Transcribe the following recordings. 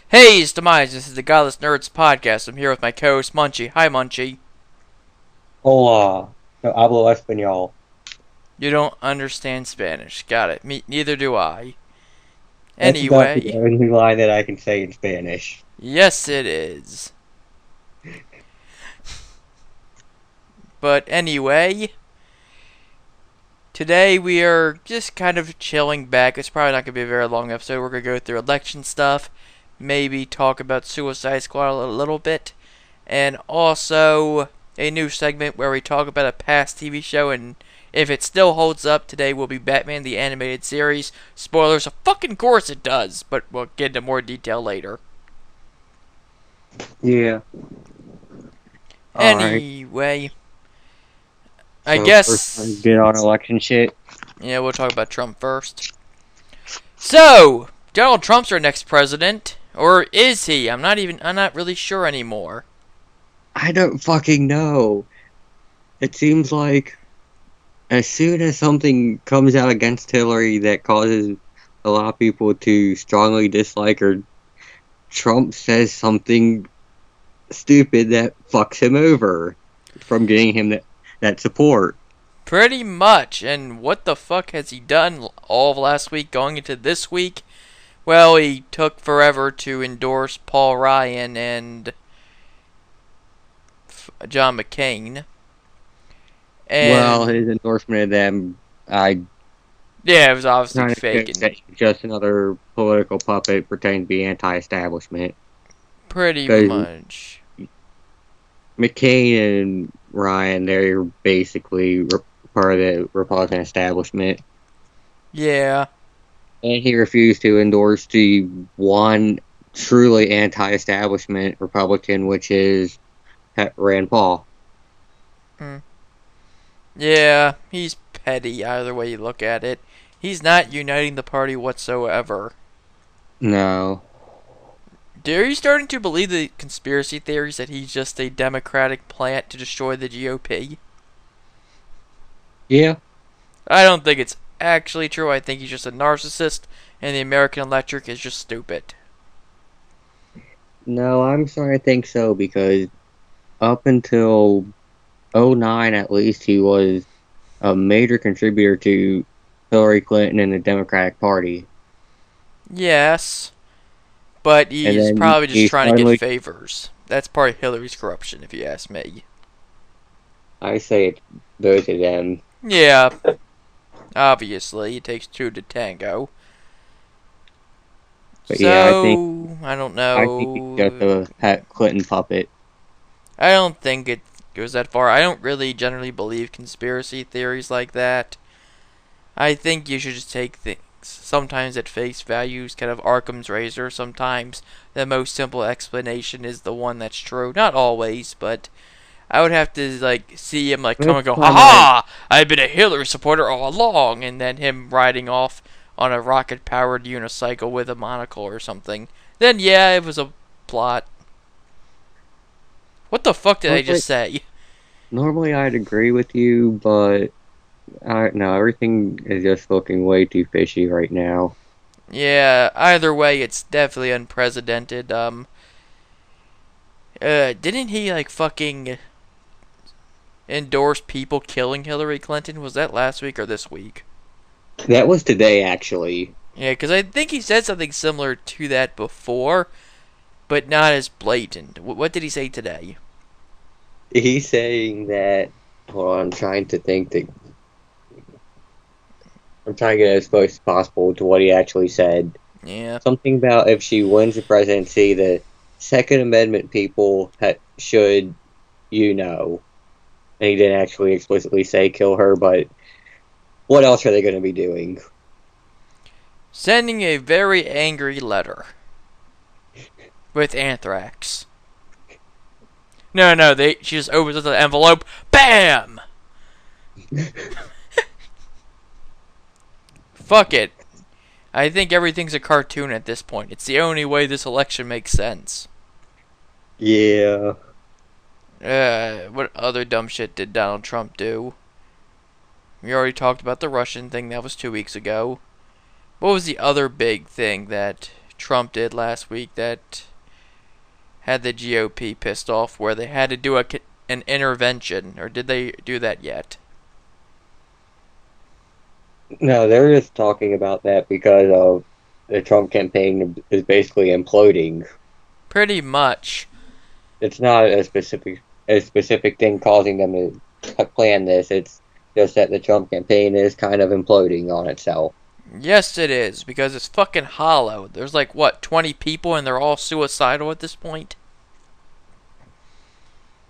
Hey, it's Demise. This is the Godless Nerds podcast. I'm here with my co-host Munchie. Hi, Munchie. Hola, no hablo español. You don't understand Spanish. Got it. Neither do I. That's about the Anyway, only line that I can say in Spanish. yes, it is. But anyway, today we are just kind of chilling back. It's probably not going to be a very long episode. We're going to go through election stuff, maybe talk about Suicide Squad a little bit, and also a new segment where we talk about a past TV show and if it still holds up. Today will be Batman the Animated Series. Spoilers, of fucking course it does, but we'll get into more detail later. Yeah. Alright. Anyway, I So first guess, let's get on election shit. yeah, we'll talk about Trump first. So, Donald Trump's our next president, or is he? I'm not really sure anymore. I don't fucking know. It seems like as soon as something comes out against Hillary that causes a lot of people to strongly dislike her, Trump says something stupid that fucks him over from getting him that support. Pretty much, and what the fuck has he done all of last week going into this week? Well, he took forever to endorse Paul Ryan and John McCain. Well, And, his endorsement of them, I yeah, it was obviously kind of fake think that and he's just another political puppet pretending to be anti-establishment. pretty Because much. McCain and Ryan, they're basically part of the Republican establishment. Yeah. And he refused to endorse the one truly anti-establishment Republican, which is Rand Paul. Hmm. Yeah, he's petty either way you look at it. He's not uniting the party whatsoever. No. Are you starting to believe the conspiracy theories that he's just a Democratic plant to destroy the GOP? Yeah. I don't think it's actually true. I think he's just a narcissist, and the American electric is just stupid. No, I'm starting to think so because up until '09 at least, he was a major contributor to Hillary Clinton and the Democratic Party. Yes, but And he's then probably just he trying to get suddenly, favors. That's part of Hillary's corruption, if you ask me. I say it's both of them. Yeah, obviously, it takes two to tango. But yeah, So, I don't I think he's just know. a Clinton puppet. I don't think it goes that far. I don't really generally believe conspiracy theories like that. I think you should just take things sometimes at face values, kind of Arkham's razor. Sometimes the most simple explanation is the one that's true. Not always, but I would have to see him come That's and go, "Ha kind of ha! I've been a Hillary supporter all along," and then him riding off on a rocket-powered unicycle with a monocle or something. Then yeah, it was a plot. What the fuck did I normally, just say? normally I'd agree with you, but I no, everything is just looking way too fishy right now. Yeah, either way, it's definitely unprecedented. Didn't he fucking endorse people killing Hillary Clinton? Was that last week or this week? That was today, actually. Yeah, because I think he said something similar to that before, but not as blatant. What did he say today? He's saying that. Hold on, I'm trying to think that. I'm trying to get as close as possible to what he actually said. Yeah. Something about if she wins the presidency, the Second Amendment people should, And he didn't actually explicitly say kill her, but what else are they going to be doing? Sending a very angry letter with anthrax. No, she just opens up the envelope. BAM! Fuck it. I think everything's a cartoon at this point. It's the only way this election makes sense. Yeah. What other dumb shit did Donald Trump do? We already talked about the Russian thing. That was 2 weeks ago. What was the other big thing that Trump did last week that had the GOP pissed off, where they had to do an intervention, or did they do that yet? No, they're just talking about that because of the Trump campaign is basically imploding. Pretty much. It's not a specific thing causing them to plan this. It's just that the Trump campaign is kind of imploding on itself. Yes, it is, because it's fucking hollow. There's like, what, 20 people, and they're all suicidal at this point?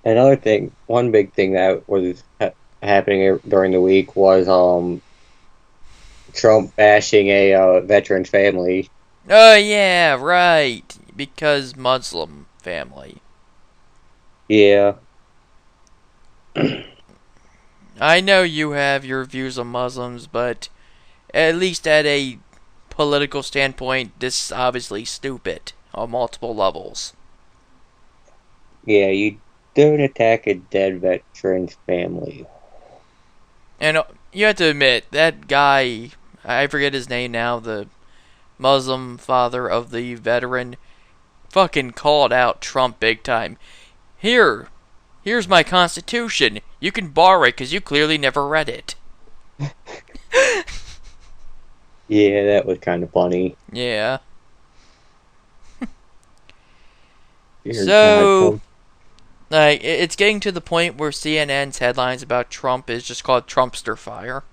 Another thing, one big thing that was happening during the week was Trump bashing a veteran's family. Oh, yeah, right. Because Muslim family. Yeah. I know you have your views on Muslims, but at least at a political standpoint, this is obviously stupid on multiple levels. Yeah, you don't attack a dead veteran's family. And you have to admit, that guy, I forget his name now, the Muslim father of the veteran, fucking called out Trump big time. Here's my constitution. You can borrow it because you clearly never read it. Yeah, that was kind of funny. Yeah. Dear So, God, like, it's getting to the point where CNN's headlines about Trump is just called Trumpster fire.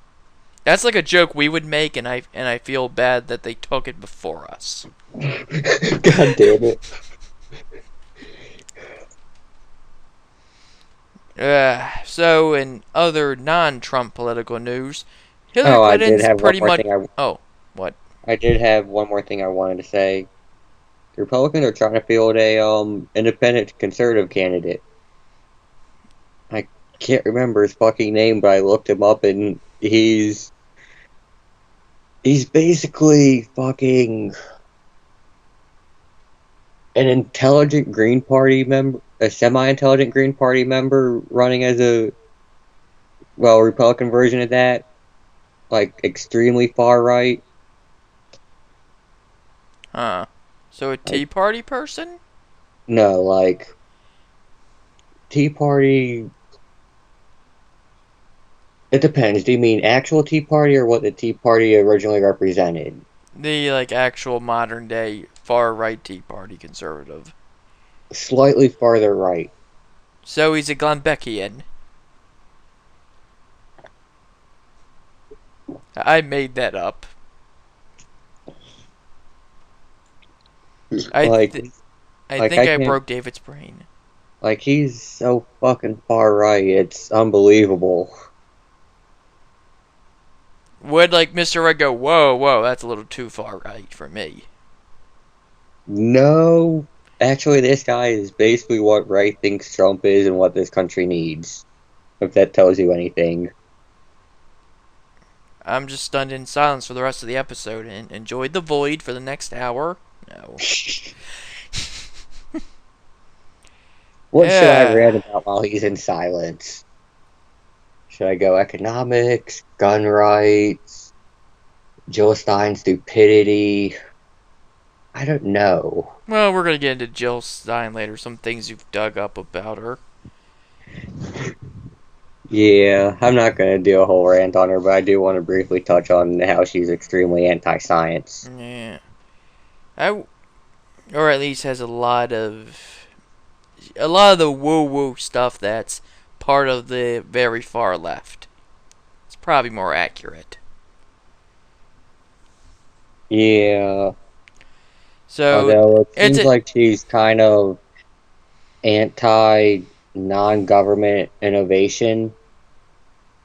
That's like a joke we would make, and I feel bad that they took it before us. God damn it. So, in other non-Trump political news, Hillary Oh, I did Clinton's have one pretty more much... thing. Oh, what? I did have one more thing I wanted to say. The Republicans are trying to field a independent conservative candidate. I can't remember his fucking name, but I looked him up, and he's basically fucking an intelligent Green Party member, a semi-intelligent Green Party member running as a Republican version of that, like extremely far right. Huh. So a Tea Like, Party person? no, like Tea Party. It depends. Do you mean actual Tea Party or what the Tea Party originally represented? The, like, actual modern-day far-right Tea Party conservative. Slightly farther right. So he's a Glenbeckian. I made that up. I Like, think I I can't. broke David's brain. Like, he's so fucking far right. It's unbelievable. Would, like, Mr. Red go, whoa, that's a little too far right for me. No, actually, this guy is basically what right thinks Trump is and what this country needs. If that tells you anything. I'm just stunned in silence for the rest of the episode and enjoyed the void for the next hour. No. What should I Yeah. read about while he's in silence? Should I go economics, gun rights, Jill Stein stupidity? I don't know. Well, we're going to get into Jill Stein later, some things you've dug up about her. Yeah, I'm not going to do a whole rant on her, but I do want to briefly touch on how she's extremely anti-science. Yeah. Or at least has a lot of the woo-woo stuff that's part of the very far left. It's probably more accurate. Yeah, So, although it it's seems like she's kind of anti-non-government innovation.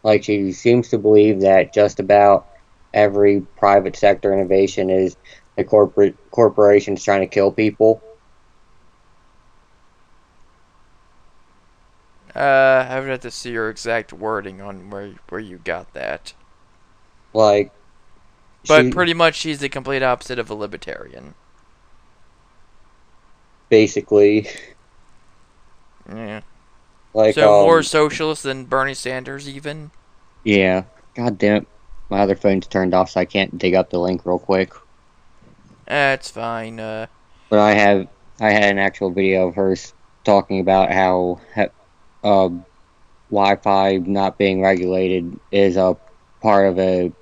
Like, she seems to believe that just about every private sector innovation is the corporations trying to kill people. I would have to see your exact wording on where you got that. Like, But she pretty much she's the complete opposite of a libertarian. basically, Yeah. like, So more socialist than Bernie Sanders even? yeah. God damn it. My other phone's turned off, so I can't dig up the link real quick. That's fine. But I had an actual video of her talking about how uh, Wi-Fi not being regulated is a part of a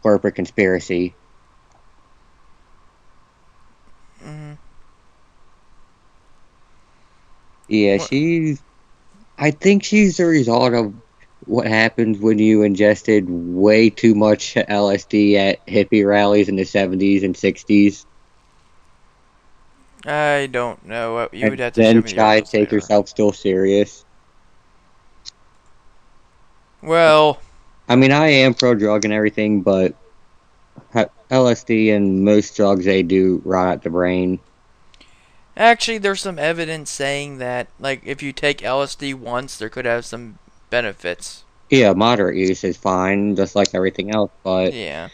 corporate conspiracy. mm, Yeah, what? I think she's the result of what happens when you ingested way too much LSD at hippie rallies in the 70s and 60s, I don't know. You would and have to show then me the try to articles take later. yourself still serious. Well, I mean, I am pro drug and everything, but LSD and most drugs they do rot out the brain. actually, there's some evidence saying that, like, if you take LSD once, there could have some benefits. Yeah, moderate use is fine, just like everything else, but Yeah.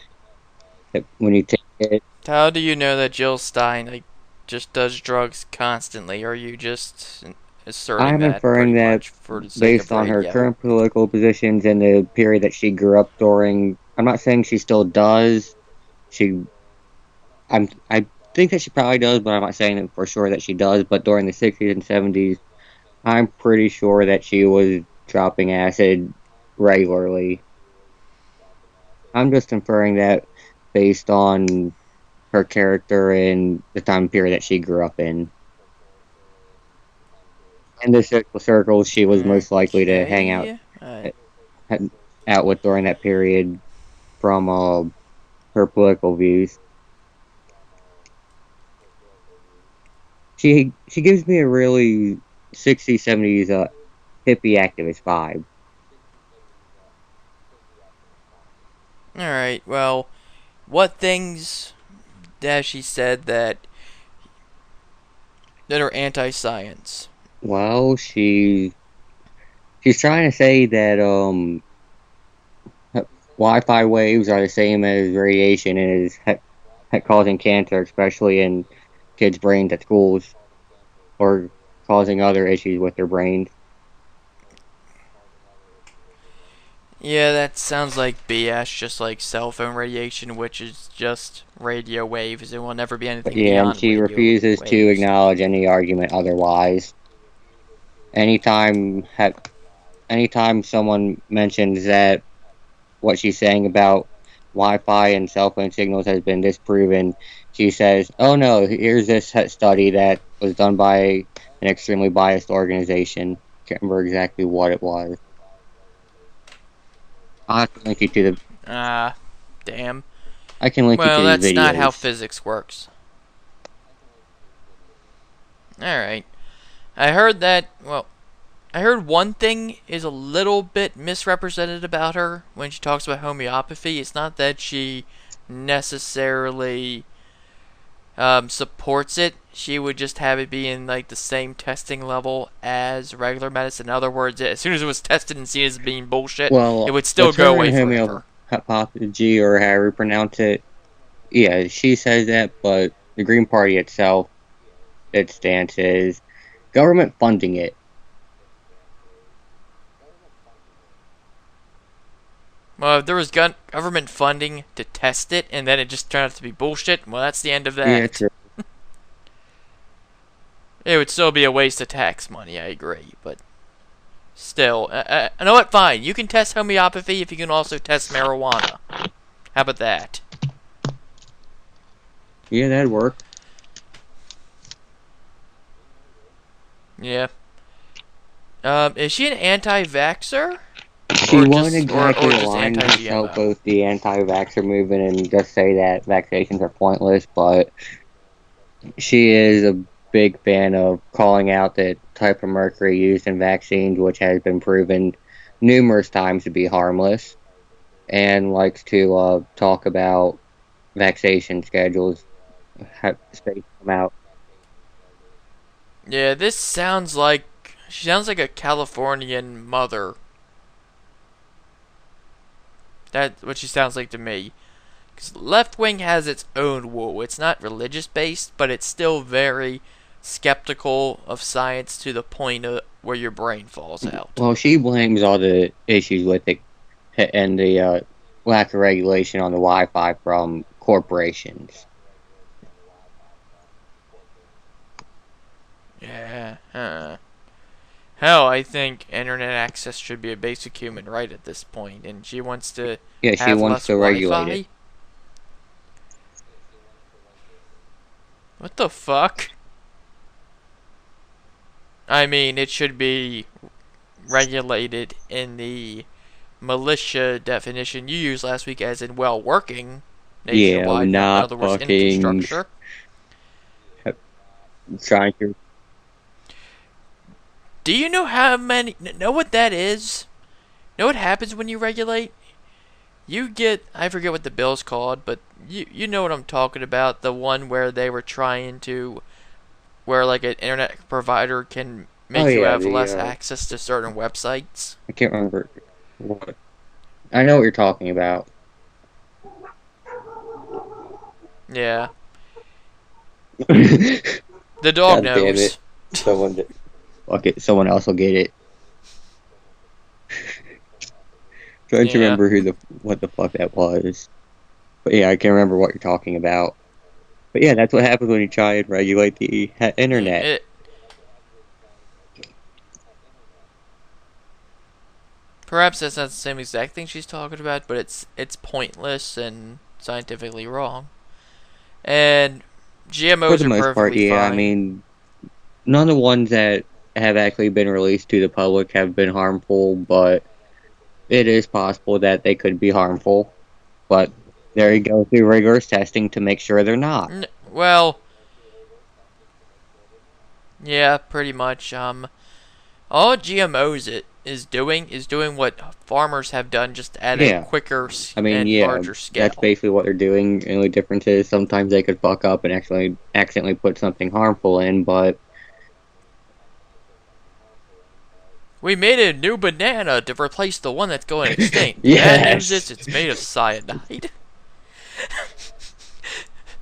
when you take it, How do you know that Jill Stein, like, just does drugs constantly? Or are you just asserting I'm that inferring pretty that much for the sake based of on her radio? current political positions and the period that she grew up during. I'm not saying she still does. She, I think that she probably does, but I'm not saying that for sure that she does. But during the 60s and 70s, I'm pretty sure that she was dropping acid regularly. I'm just inferring that based on her character and the time period that she grew up in. And the circles she was most likely to hang out Okay. out with during that period from her political views. She gives me a really 60s, 70s hippie activist vibe. Alright, well, what things has she said that are anti-science? Well, she's trying to say that Wi-Fi waves are the same as radiation and is causing cancer, especially in kids' brains at schools, or causing other issues with their brains. Yeah, that sounds like BS, just like cell phone radiation, which is just radio waves. It will never be But anything yeah, and beyond she radio refuses to waves. acknowledge any argument otherwise. Anytime, anytime someone mentions that what she's saying about Wi-Fi and cell phone signals has been disproven, she says, "Oh no, here's this study that was done by an extremely biased organization." Can't remember exactly what it was. I'll have to link you to the. Ah, damn. I can link you to Well, these that's not how videos. physics works. Alright. I heard that, well, I heard one thing is a little bit misrepresented about her when she talks about homeopathy. It's not that she necessarily supports it. She would just have it be in like the same testing level as regular medicine. In other words, as soon as it was tested and seen as being bullshit, it Well, would still with go her and away forever. homeopathy, or however you pronounce it, yeah, she says that, but the Green Party itself, its stance is government funding it. Well, if there was government funding to test it and then it just turned out to be bullshit, well, that's the end of Yeah, that. true. It would still be a waste of tax money, I agree, but still. You know what? Fine. You can test homeopathy if you can also test marijuana. How about that? Yeah, that'd work. Yeah. Is she an anti-vaxxer? She won't exactly Or just align herself anti-GMO? with the anti-vaxxer movement and just say that vaccinations are pointless, but she is a big fan of calling out the type of mercury used in vaccines, which has been proven numerous times to be harmless, and likes to talk about vaccination schedules, space them out. Yeah, this sounds like she sounds like a Californian mother. That's what she sounds like to me. Because left wing has its own woo. It's not religious based, but it's still very skeptical of science to the point of where your brain falls out. Well, she blames all the issues with it and the lack of regulation on the Wi-Fi from corporations. Huh. Hell, I think internet access should be a basic human right at this point, and she wants to Yeah, she have wants less to regulate it. Wi-Fi? What the fuck? I mean, it should be regulated in the militia definition you used last week, as in well working Yeah, nationwide, in not other words, fucking infrastructure. trying to. Do you know how many? Know what that is? Know what happens when you regulate? You get, I forget what the bill's called, but you know what I'm talking about. The one where they were trying to, where like an internet provider can make you have less access to certain websites. I can't remember what. I know what you're talking about. Yeah. The dog God damn knows. it. Someone else will get it. Trying to remember what the fuck that was. But yeah, I can't remember what you're talking about. But yeah, that's what happens when you try and regulate the internet. Perhaps that's not the same exact thing she's talking about, but it's pointless and scientifically wrong. And GMOs For the are most part, perfectly yeah. fine. I mean, none of the ones that have actually been released to the public have been harmful, but it is possible that they could be harmful. But there you go through rigorous testing to make sure they're not. Well, yeah, pretty much. All GMOs is doing what farmers have done, just at a quicker and larger scale. That's basically what they're doing. The only difference is sometimes they could fuck up and actually accidentally put something harmful in, but we made a new banana to replace the one that's going extinct. Yes. Bad news is it's made of cyanide.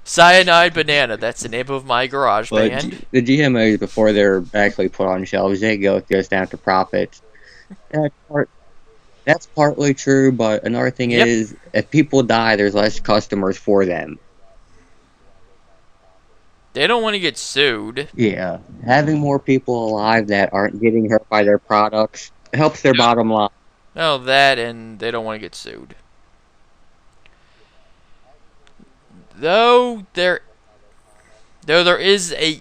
Cyanide banana, that's the name of my garage band. The GMOs, before they're actually put on shelves, they go just down to profits. That's partly true, but another thing is, if people die, there's less customers for them. They don't want to get sued. Yeah, having more people alive that aren't getting hurt by their products helps their bottom line. Oh, that, and they don't want to get sued. Though there is a...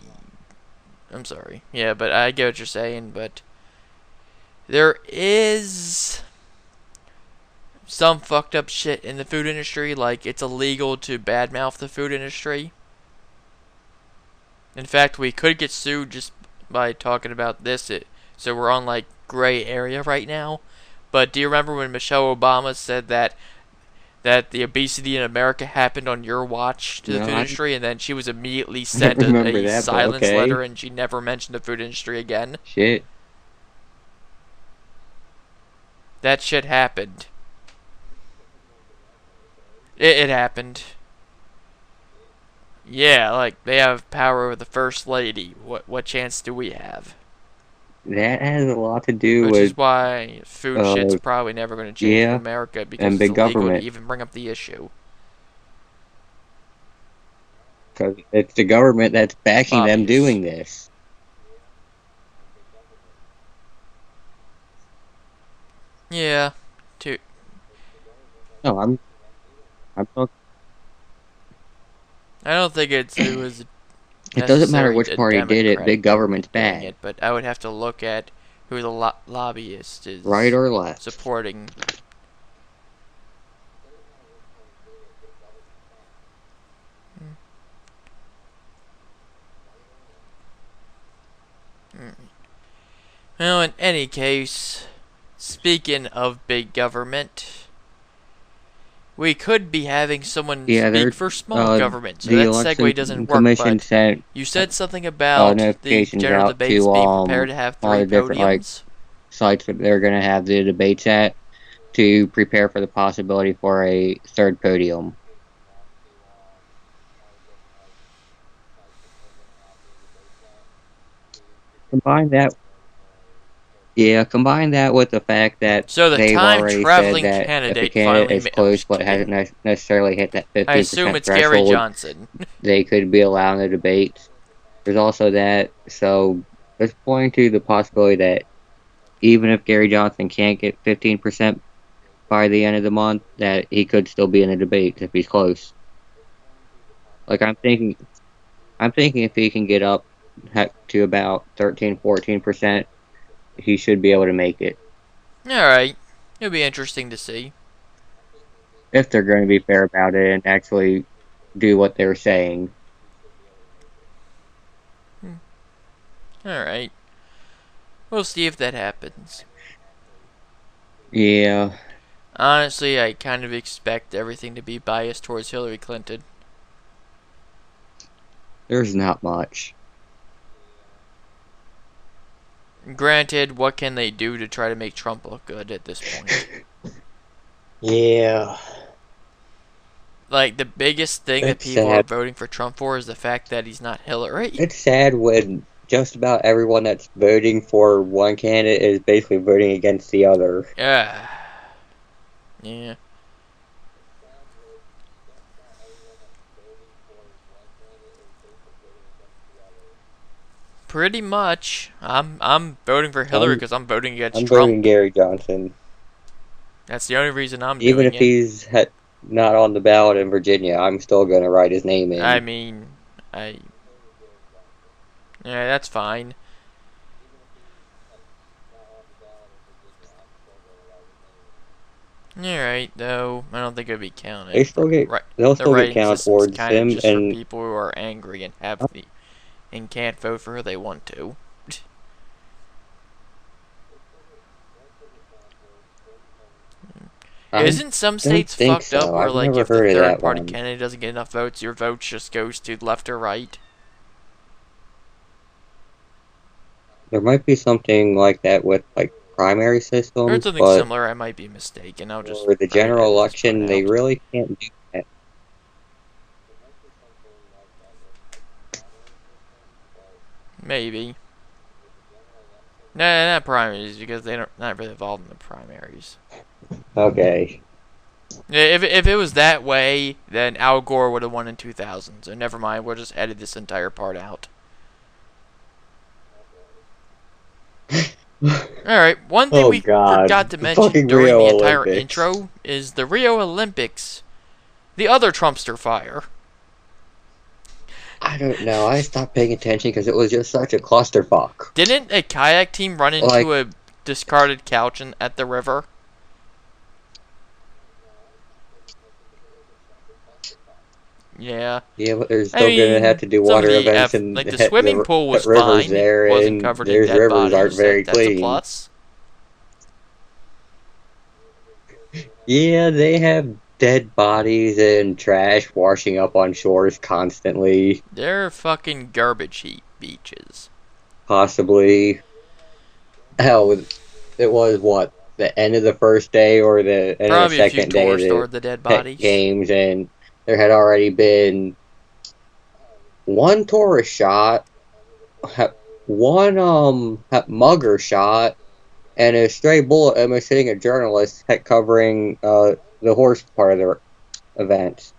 I'm sorry. Yeah, but I get what you're saying, but there is some fucked up shit in the food industry, like it's illegal to badmouth the food industry. In fact, we could get sued just by talking about this, so we're on like gray area right now. But do you remember when Michelle Obama said that the obesity in America happened on your watch to the food industry, and then she was immediately sent a silence letter, and she never mentioned the food industry again? Shit. That shit happened. It happened. Yeah, like, they have power over the First Lady. What chance do we have? That has a lot to do with... Which is why food shit's probably never going to change in America, because and it's big illegal government. to even bring up the issue. Because it's the government that's backing them doing this. Yeah. No, I'm not... I don't think it was... It doesn't matter which party did it, big government's bad. But I would have to look at who the lobbyist is. Right or left. Supporting. Well, in any case, speaking of big government, we could be having someone speak for small government, so that segue doesn't work, but you said something about the general debates being prepared to have 3 podiums. Sites that they're going to have the debates at to prepare for the possibility for a 3rd podium. Combine that with the fact that they've already said that if the candidate is close but hasn't necessarily hit that 50% I assume it's Gary Johnson. They could be allowed in the debates. There's also that, so It's pointing to the possibility that even if Gary Johnson can't get 15% by the end of the month, that he could still be in the debate if he's close. Like I'm thinking if he can get up to about 13, 14%, he should be able to make it. Alright. It'll be interesting to see. If they're going to be fair about it and actually do what they're saying. Alright. We'll see if that happens. Yeah. Honestly, I kind of expect everything to be biased towards Hillary Clinton. There's not much. Granted, what can they do to try to make Trump look good at this point? Yeah. Like, the biggest thing that It's people sad. are voting for Trump for is the fact that he's not Hillary. It's sad when just about everyone that's voting for one candidate is basically voting against the other. Yeah. Yeah. Pretty much. I'm voting for Hillary because I'm voting against I'm Trump. voting Gary Johnson. That's the only reason I'm Even doing if he's not on the ballot in Virginia, I'm still going to write his name in. I mean, yeah, that's fine. Alright, though, I don't think it'll be counted. They'll still get The writing counted system's towards kind of him, just for and people who are angry and and can't vote for who they want to. Isn't some states fucked up where, I've like, never if the heard of third that party one. candidate doesn't get enough votes, your vote just goes to left or right? There might be something like that with like primary Or systems, something but similar, I might be mistaken. for the general election, they really can't do that. Maybe. No, not primaries, because they're not really involved in the primaries. Okay. If it was that way, then Al Gore would have won in 2000. So never mind, we'll just edit this entire part out. Alright, one thing we forgot to mention during the entire intro is the Rio Olympics. The other Trumpster fire. I don't know. I stopped paying attention because it was just such a clusterfuck. Didn't a kayak team run into a discarded couch at the river? Yeah. Yeah, but they're still gonna have to do water events and like the swimming pool was fine. There, it wasn't covered in dead rivers bodies. Aren't very That's clean. a plus. Yeah, they have dead bodies and trash washing up on shores constantly. They're fucking garbage heap beaches. Possibly. Hell, it was what, the end of the first day or the end of the second day of the dead bodies. Games, and there had already been one tourist shot, one mugger shot, and a stray bullet hitting a journalist covering the horse part of the event.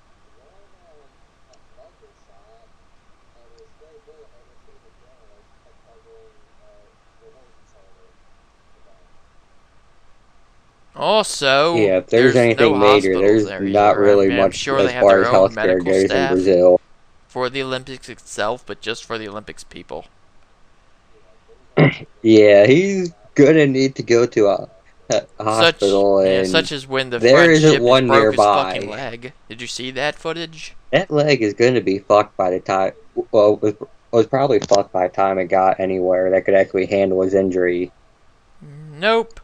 Also, yeah, if there's anything major, there's not really much as far as healthcare goes in Brazil. For the Olympics itself, but just for the Olympics people. Yeah, he's gonna need to go to a hospital, such as when the French ship broke his fucking leg. Did you see that footage? That leg is gonna be fucked by the time. Well, it was probably fucked by the time it got anywhere that could actually handle his injury. Nope.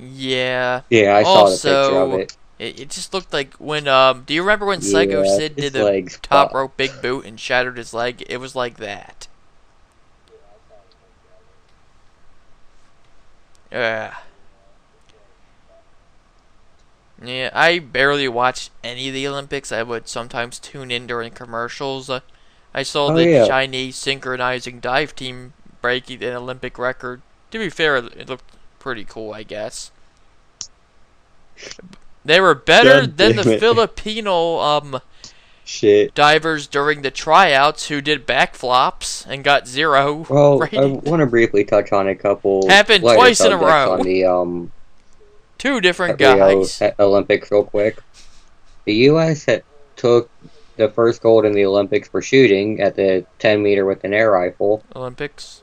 Yeah. Yeah, I saw the picture of it. It just looked like when do you remember when Psycho Sid did the top rope big boot and shattered his leg? It was like that. Yeah, I barely watch any of the Olympics. I would sometimes tune in during commercials. I saw the Chinese synchronizing dive team breaking an Olympic record. To be fair, it looked pretty cool, I guess. They were better God than the damn it. Filipino Shit. divers during the tryouts who did backflops and got 0 Well, I rating. want to briefly touch on a couple Happened lighter twice in a subjects row. on the 2 different Rio guys. Olympics real quick. The U.S. took the first gold in the Olympics for shooting at the 10 meter with an air rifle. Olympics.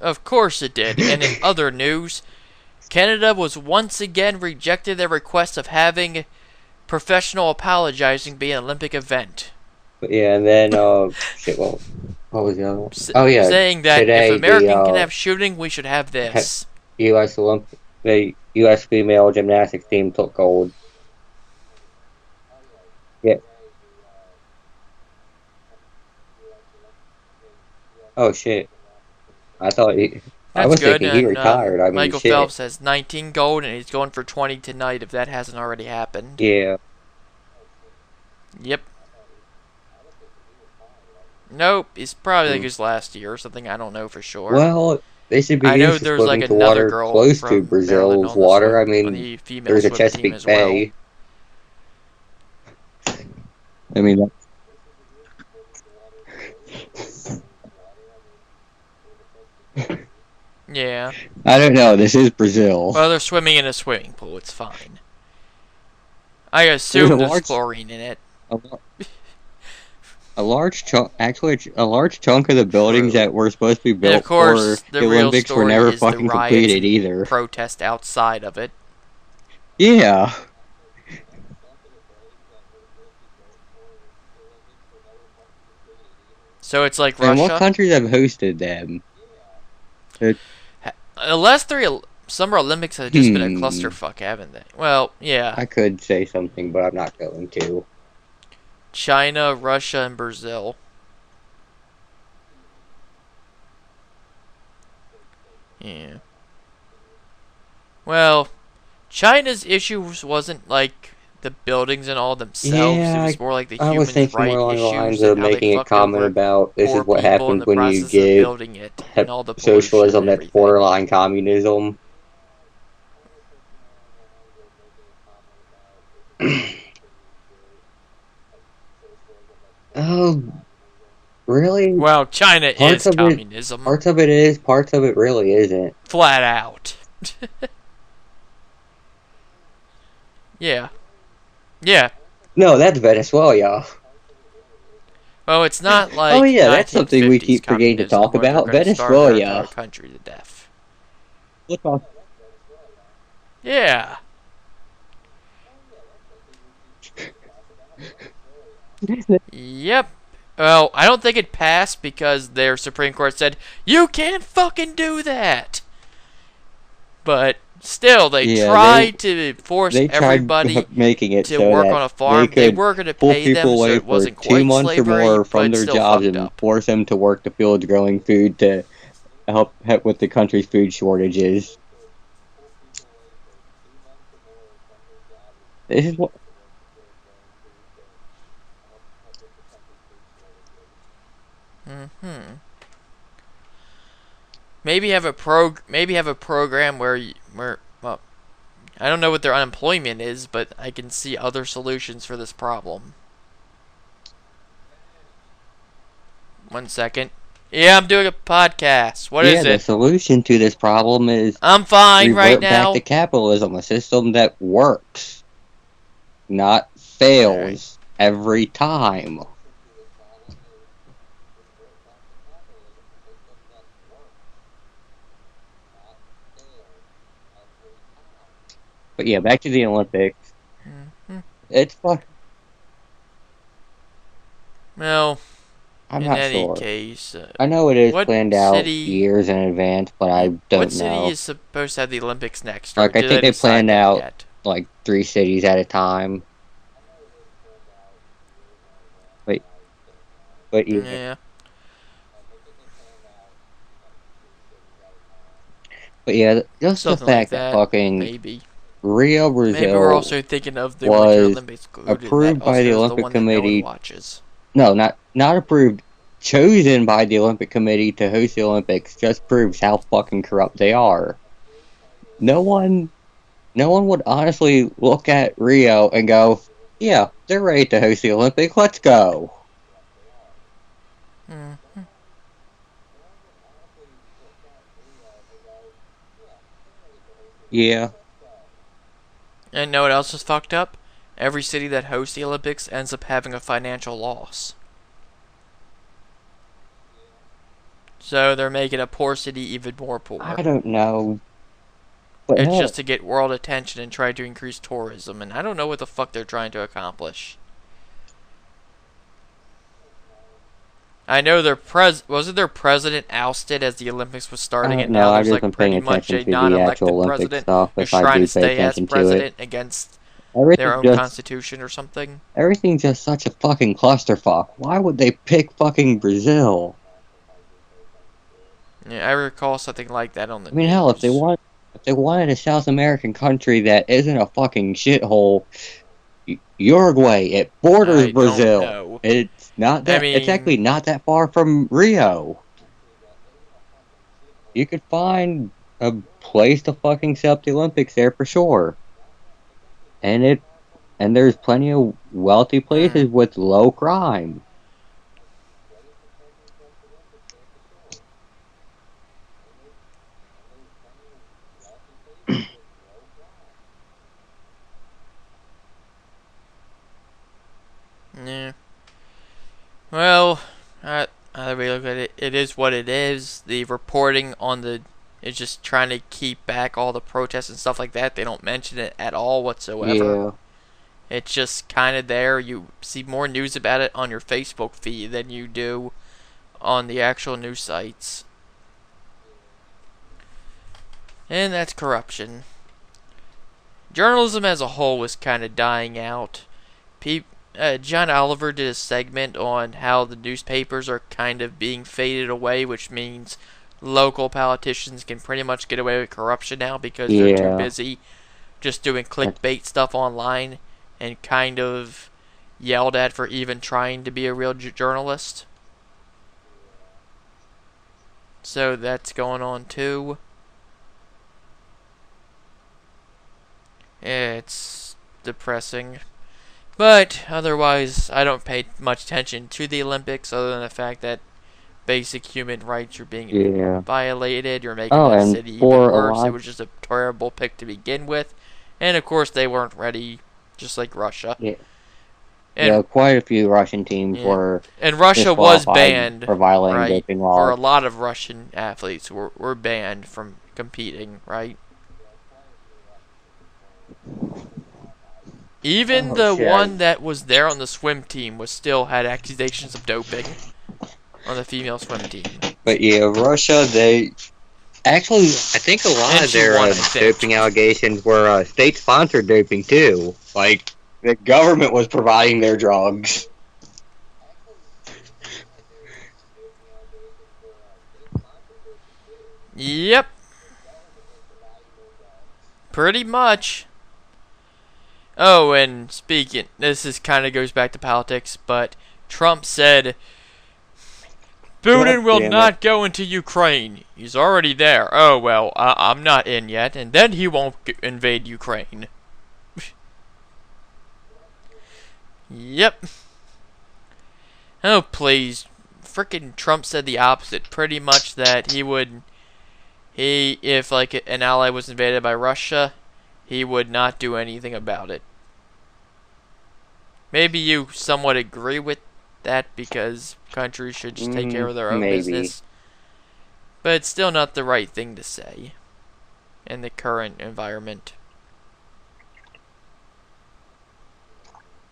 Of course it did. And in other news, Canada was once again rejected their request of having professional apologizing be an Olympic event. But yeah, and then, shit, well, what was the other one? Oh, yeah. Saying that Today, if American can have shooting, we should have this. The U.S. female gymnastics team took gold. Yeah. Oh, shit. I was good, thinking he and retired. I mean, Michael shit. Phelps has 19 gold, and he's going for 20 tonight if that hasn't already happened. Yeah. Yep. Nope, he's probably like his last year or something. I don't know for sure. Well, they should be I know used to there's like swimming to another water girl close from to Brazil's Maryland on water. I on mean, the female there's a swim team Chesapeake as well. Bay. I mean, Yeah. I don't know. This is Brazil. Well, they're swimming in a swimming pool. It's fine. I assume there's chlorine in it. A large chunk, actually, a large chunk of the buildings that were supposed to be built And of course, for the the real Olympics were story never is the fucking riots completed and either. protest outside of it. Yeah. So it's like And Russia. what countries have hosted them? The last 3 Summer Olympics have just been a clusterfuck, haven't they? Well, yeah. I could say something, but I'm not going to. China, Russia, and Brazil. Yeah. Well, China's issues wasn't like the buildings and all themselves. Yeah, it was more like the I was human thinking rights more along the issues lines and of how they making a fucked comment over about this poor is what people in happens the when you process of give building it and all the pollution socialism and that's everything. borderline communism. Oh, really? Well, China is communism. Parts of it is, parts of it really isn't. Flat out. Yeah. Yeah. No, that's Venezuela. Well, it's not like Oh yeah, that's something we keep forgetting to talk about. Venezuela. Country to death. We'll talk. Yeah. Yep. Well, I don't think it passed because their Supreme Court said, you can't fucking do that! But still, they tried to force everybody making it to so work that on a farm. They were going to pay them so it wasn't quite 2 months slavery, or more but from it's their still jobs fucked and up. force them to work the fields growing food to help with the country's food shortages. This is what. Maybe have a program where well, I don't know what their unemployment is, but I can see other solutions for this problem. 1 second. Yeah, I'm doing a podcast. What is The it? solution to this problem is I'm fine right revert now. back to capitalism, a system that works, not fails every time. But yeah, back to the Olympics. It's fuck. Well, I'm in not any sure. case, I know it is what planned out city- years in advance, but I don't what city know. is supposed to have the Olympics next? Like, Or I did think they decide planned that out yet? like 3 cities at a time. But yeah. Yeah. But yeah, just Something the like fact that that, fucking maybe. Rio, Maybe we're Brazil also thinking of the was Winter Olympics included, approved that by the also is Olympic one that no one Committee. watches. No, not approved chosen by the Olympic Committee to host the Olympics just proves how fucking corrupt they are. No one would honestly look at Rio and go, yeah, they're ready to host the Olympics, let's go. Mm-hmm. Yeah. And know what else is fucked up? Every city that hosts the Olympics ends up having a financial loss. So they're making a poor city even more poor. I don't know. But It's no, just to get world attention and try to increase tourism, and I don't know what the fuck they're trying to accomplish. I know wasn't their president ousted as the Olympics was starting, and now no, I've there's just like been paying pretty much attention a to the actual non-elected Olympic president stuff who's if I trying do to pay stay as attention to it. president against their own constitution or something. Everything's just such a fucking clusterfuck. Why would they pick fucking Brazil? Yeah, I recall something like that on the I mean, news. hell, if they wanted a South American country that isn't a fucking shithole, Uruguay, it borders I don't Brazil. know. It's not that. It's actually not that far from Rio. You could find a place to fucking set up the Olympics there for sure. And there's plenty of wealthy places with low crime. Yeah. Well, either way you look at it, it is what it is. The reporting on is just trying to keep back all the protests and stuff like that. They don't mention it at all whatsoever. Yeah. It's just kind of there. You see more news about it on your Facebook feed than you do on the actual news sites. And that's corruption. Journalism as a whole was kind of dying out. John Oliver did a segment on how the newspapers are kind of being faded away, which means local politicians can pretty much get away with corruption now because they're too busy just doing clickbait stuff online and kind of yelled at for even trying to be a real journalist. So that's going on too. It's depressing. But otherwise, I don't pay much attention to the Olympics other than the fact that basic human rights are being violated. You're making that city even worse. It was just a terrible pick to begin with. And of course, they weren't ready, just like Russia. Yeah. And quite a few Russian teams were. And Russia was banned for violating doping laws. For a lot of Russian athletes were banned from competing, right? Even the one that was there on the swim team still had accusations of doping on the female swim team. But yeah, Russia, they actually, I think a lot of their doping allegations were state-sponsored doping too. Like, the government was providing their drugs. Yep. Pretty much. Oh, and speaking, this kind of goes back to politics, but Trump said Putin will not go into Ukraine. He's already there. Oh, well, I'm not in yet, and then he won't invade Ukraine. Yep. Oh, please. Frickin' Trump said the opposite. Pretty much that if like an ally was invaded by Russia, he would not do anything about it. Maybe you somewhat agree with that because countries should just take care of their own business. But it's still not the right thing to say in the current environment.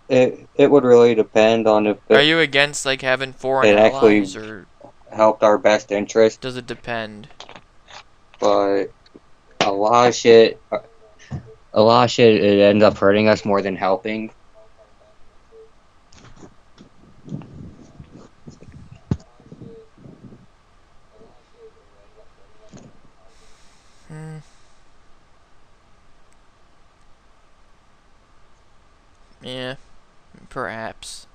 It would really depend on if Are you against like having foreign allies or helped our best interest? Does it depend? But a lot of shit it ends up hurting us more than helping. Yeah, perhaps.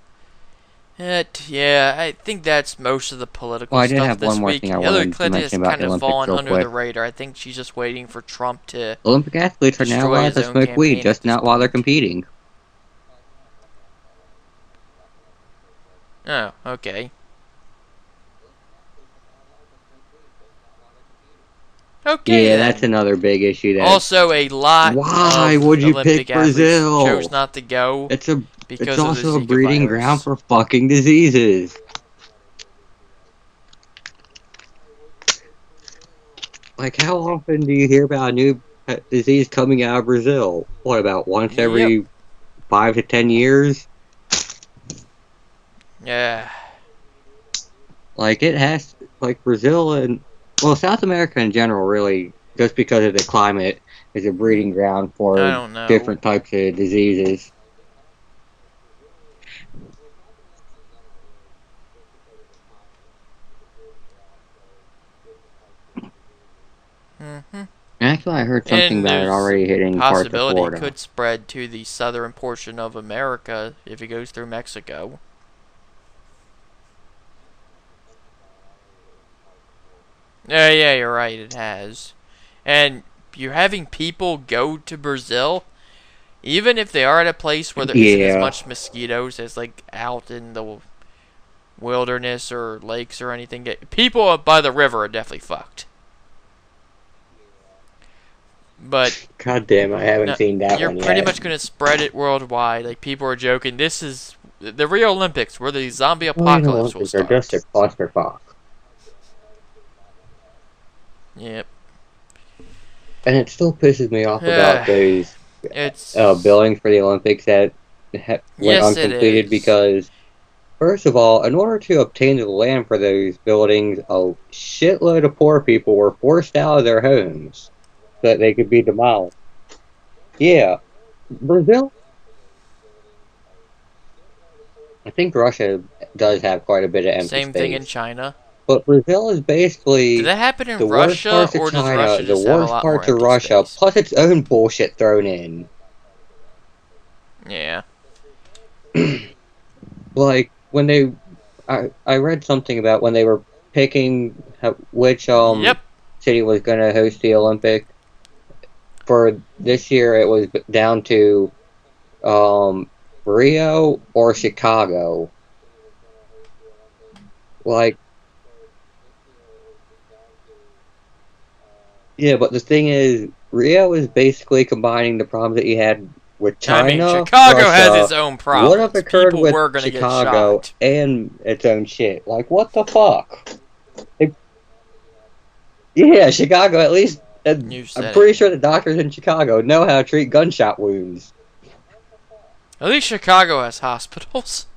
Yeah, I think that's most of the political Well, I did stuff have one this more week. thing I Hillary wanted to Clinton has mention about kind the of Olympics fallen real under quick. the radar. I think she's just waiting for Trump to Olympic athletes are now destroy allowed his to own smoke weed, campaign at just this not while they're point. competing. Oh, okay. Okay Yeah, that's then. another big issue that. Also, a lot Why of would you Olympic pick athletes chose Brazil? not to go It's because of the also a Zika breeding ground virus. for fucking diseases. Like, how often do you hear about a new disease coming out of Brazil? What, about once Yep. every 5 to 10 years? Yeah. Like, it has, like, Brazil and, well, South America in general, really, just because of the climate, is a breeding ground I for don't know. different types of diseases. Hmm. Actually, I heard something And about it there's a already hitting parts of possibility it Florida. could spread to the southern portion of America if it goes through Mexico. Yeah, you're right, it has. And you're having people go to Brazil, even if they are at a place where there isn't as Yeah. much mosquitoes as like out in the wilderness or lakes or anything. People up by the river are definitely fucked. But God damn, I haven't no, seen that you're one pretty yet. much going to spread it worldwide. Like, people are joking, this is the Rio Olympics where the zombie Well, the apocalypse will Olympics are just start. a clusterfuck. Yep. And it still pisses me off about those It's... billings for the Olympics that went Yes, it uncompleted is. because, first of all, in order to obtain the land for those buildings, a shitload of poor people were forced out of their homes so that they could be demolished. Yeah, Brazil. I think Russia does have quite a bit of empty Same thing in space. China. But Brazil is Did basically that happen in the worst Russia, parts of or does China, Russia the just have a worst lot more parts of empty Russia, space? plus its own bullshit thrown in. Yeah. Like, when I read something about when they were picking which Yep. city was going to host the Olympic. For this year, it was down to Rio or Chicago. Like, yeah, but the thing is, Rio is basically combining the problems that you had with I mean, China, Chicago has Russia. its own What have problems. occurred People with were gonna get Chicago shot. and its own shit? Like, what the fuck? Yeah, Chicago, at least, You I'm said it. pretty sure the doctors in Chicago know how to treat gunshot wounds. At least Chicago has hospitals.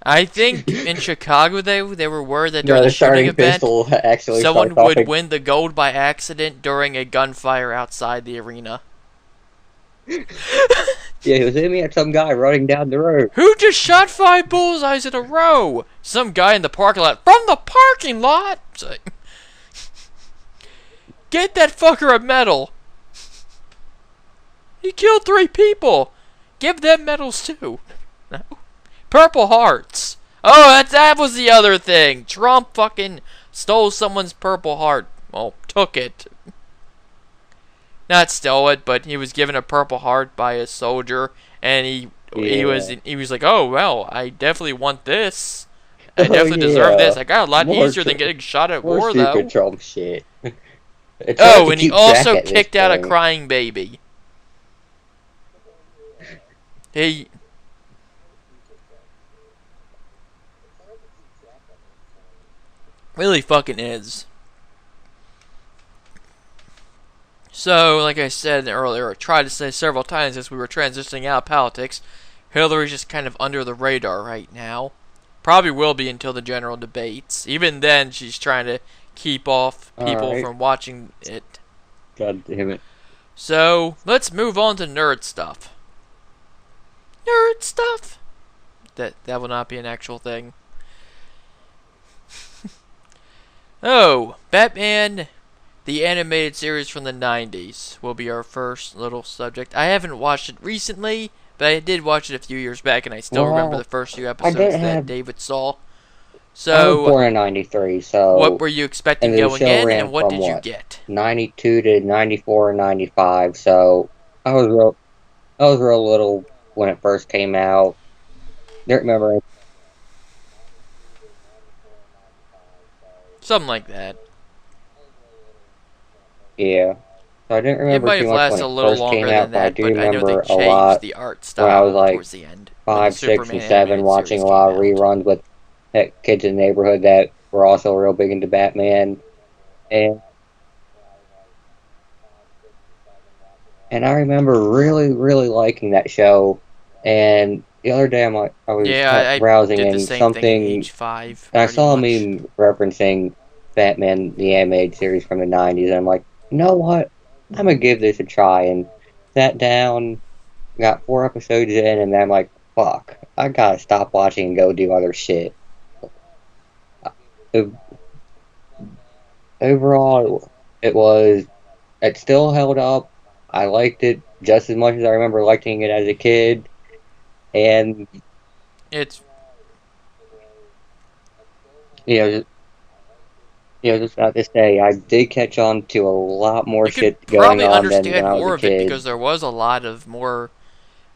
I think in Chicago they were worried that during No, the the shooting starting event, pistol actually starts someone off. would win the gold by accident during a gunfire outside the arena. Yeah, he was aiming at some guy running down the road. Who just shot 5 bullseyes in a row? Some guy in the parking lot. From the parking lot? It's like, get that fucker a medal. He killed 3 people. Give them medals too. No? Purple Hearts. Oh, that was the other thing. Trump fucking stole someone's Purple Heart. Well, took it. Not stole it, but he was given a Purple Heart by a soldier, and he Yeah. was like, oh well, I definitely want this. I Oh definitely deserve yeah. this. I got a lot More, easier than getting shot at more war, stupid though. Trump shit. It's hard Oh, to and he keep track also at this kicked out a point. crying baby. He really fucking is. So, like I said earlier, I tried to say several times as we were transitioning out of politics, Hillary's just kind of under the radar right now. Probably will be until the general debates. Even then, she's trying to keep off people Alright. from watching it. God damn it. So, let's move on to nerd stuff. Nerd stuff? That will not be an actual thing. Oh, Batman The animated series from the 90s will be our first little subject. I haven't watched it recently, but I did watch it a few years back, and I still remember the first few I episodes didn't that have. David saw. I was So, born in '93, what so were you expecting and the going show in, and ran what from did you what get? '92 to '94 and '95. So I was real little when it first came out. Don't remember. Something like that. Yeah. So I didn't It remember might too have much when lasted a it little first came longer than out, but I that, do but I know they remember a changed lot the art when I was style like towards the end, when the 5, 6, Superman and 7, animated watching series a came lot of out. reruns with kids in the neighborhood that were also real big into Batman. And and I remember really, really liking that show. And the other day, I was Yeah, I browsing did the and same thing at something, age 5, and I pretty saw a much. meme referencing Batman the animated series from the '90s, and I'm like, you know what? I'm gonna give this a try. And sat down, got 4 episodes in, and then I'm like, fuck, I gotta stop watching and go do other shit. O- Overall, it was, it still held up. I liked it just as much as I remember liking it as a kid. And, It's you know, just about to say, I did catch on to a lot more You could shit going probably on than when understand I was a more of it kid. because there was a lot of more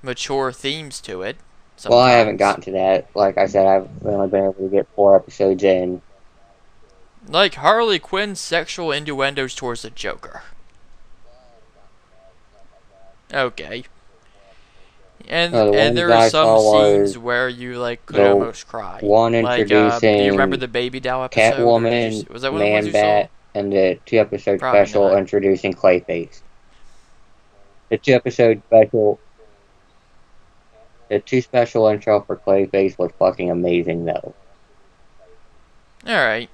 mature themes to it Well, I haven't sometimes. gotten to that. Like I said, I've only been able to get 4 episodes in. Like Harley Quinn's sexual innuendos towards the Joker. Okay. The And ones there are I some saw was scenes where you like could the almost cry. one Like do you remember introducing the Baby Doll episode, or did you Catwoman, was that one of the ones Man you saw? Bat, and the 2 episode Probably special not. introducing Clayface. The 2 episode special, the 2 special intro for Clayface was fucking amazing though. Alright.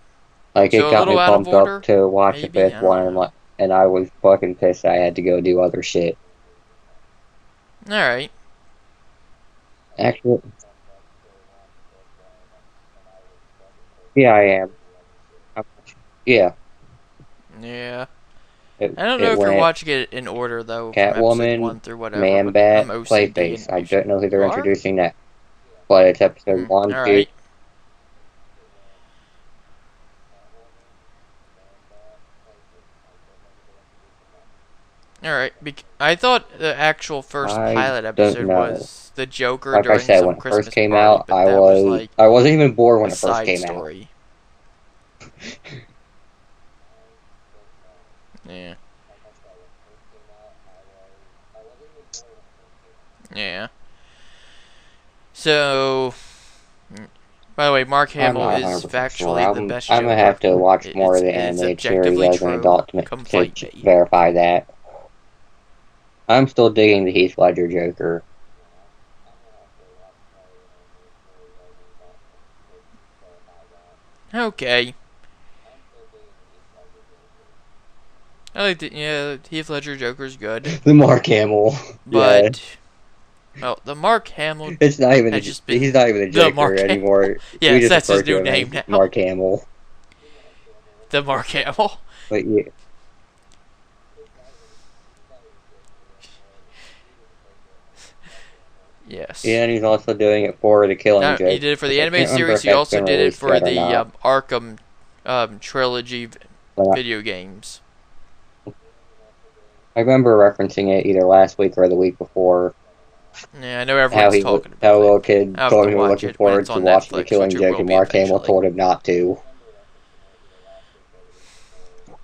Like it So a got me little out of pumped up order? to watch the Maybe? fifth I don't one, know. and I was fucking pissed I had to go do other shit. Alright. Actually, yeah, I am. Yeah, Yeah. it I don't know it if you're went watching it in order though, from episode Catwoman, 1 through whatever, Man but I'm Bat, OCD Clayface. and I usually don't know who you they're are? introducing next, but it's episode one, two. Alright. Alright. I thought the actual first I pilot don't episode know. was the Joker Like I during said, some when it first Christmas came party, out, but that was like I wasn't even born a when it first side came out. story. Yeah. Yeah. So, by the way, Mark I'm Hamill not is 100% sure. factually the best I'm gonna Joker. have to watch more It's, of the it's animated series objectively as an true. adult Come to fight me. verify that. I'm still digging the Heath Ledger Joker. Okay. I like the Heath Ledger Joker's good, The Mark Hamill. Yeah. but well, the Mark Hamill It's not even has just he's been not even the the Joker Mark Hamill. anymore. We Yes, just that's refer his to new him name as now. Mark Hamill. The Mark Hamill. But yeah, Yes. yeah, and he's also doing it for the Killing Now, he Joke. did it for Which the I can't animated remember series. if He that's also been did it released for yet or the not. Arkham trilogy But video games. I remember referencing it either last week or the week before. Yeah, I know everyone's talking How a about it. little kid I have told to him he was watch looking it when forward it's to on watching the Netflix, which Killing it Joke, will and be Mark Hamill eventually. told him not to.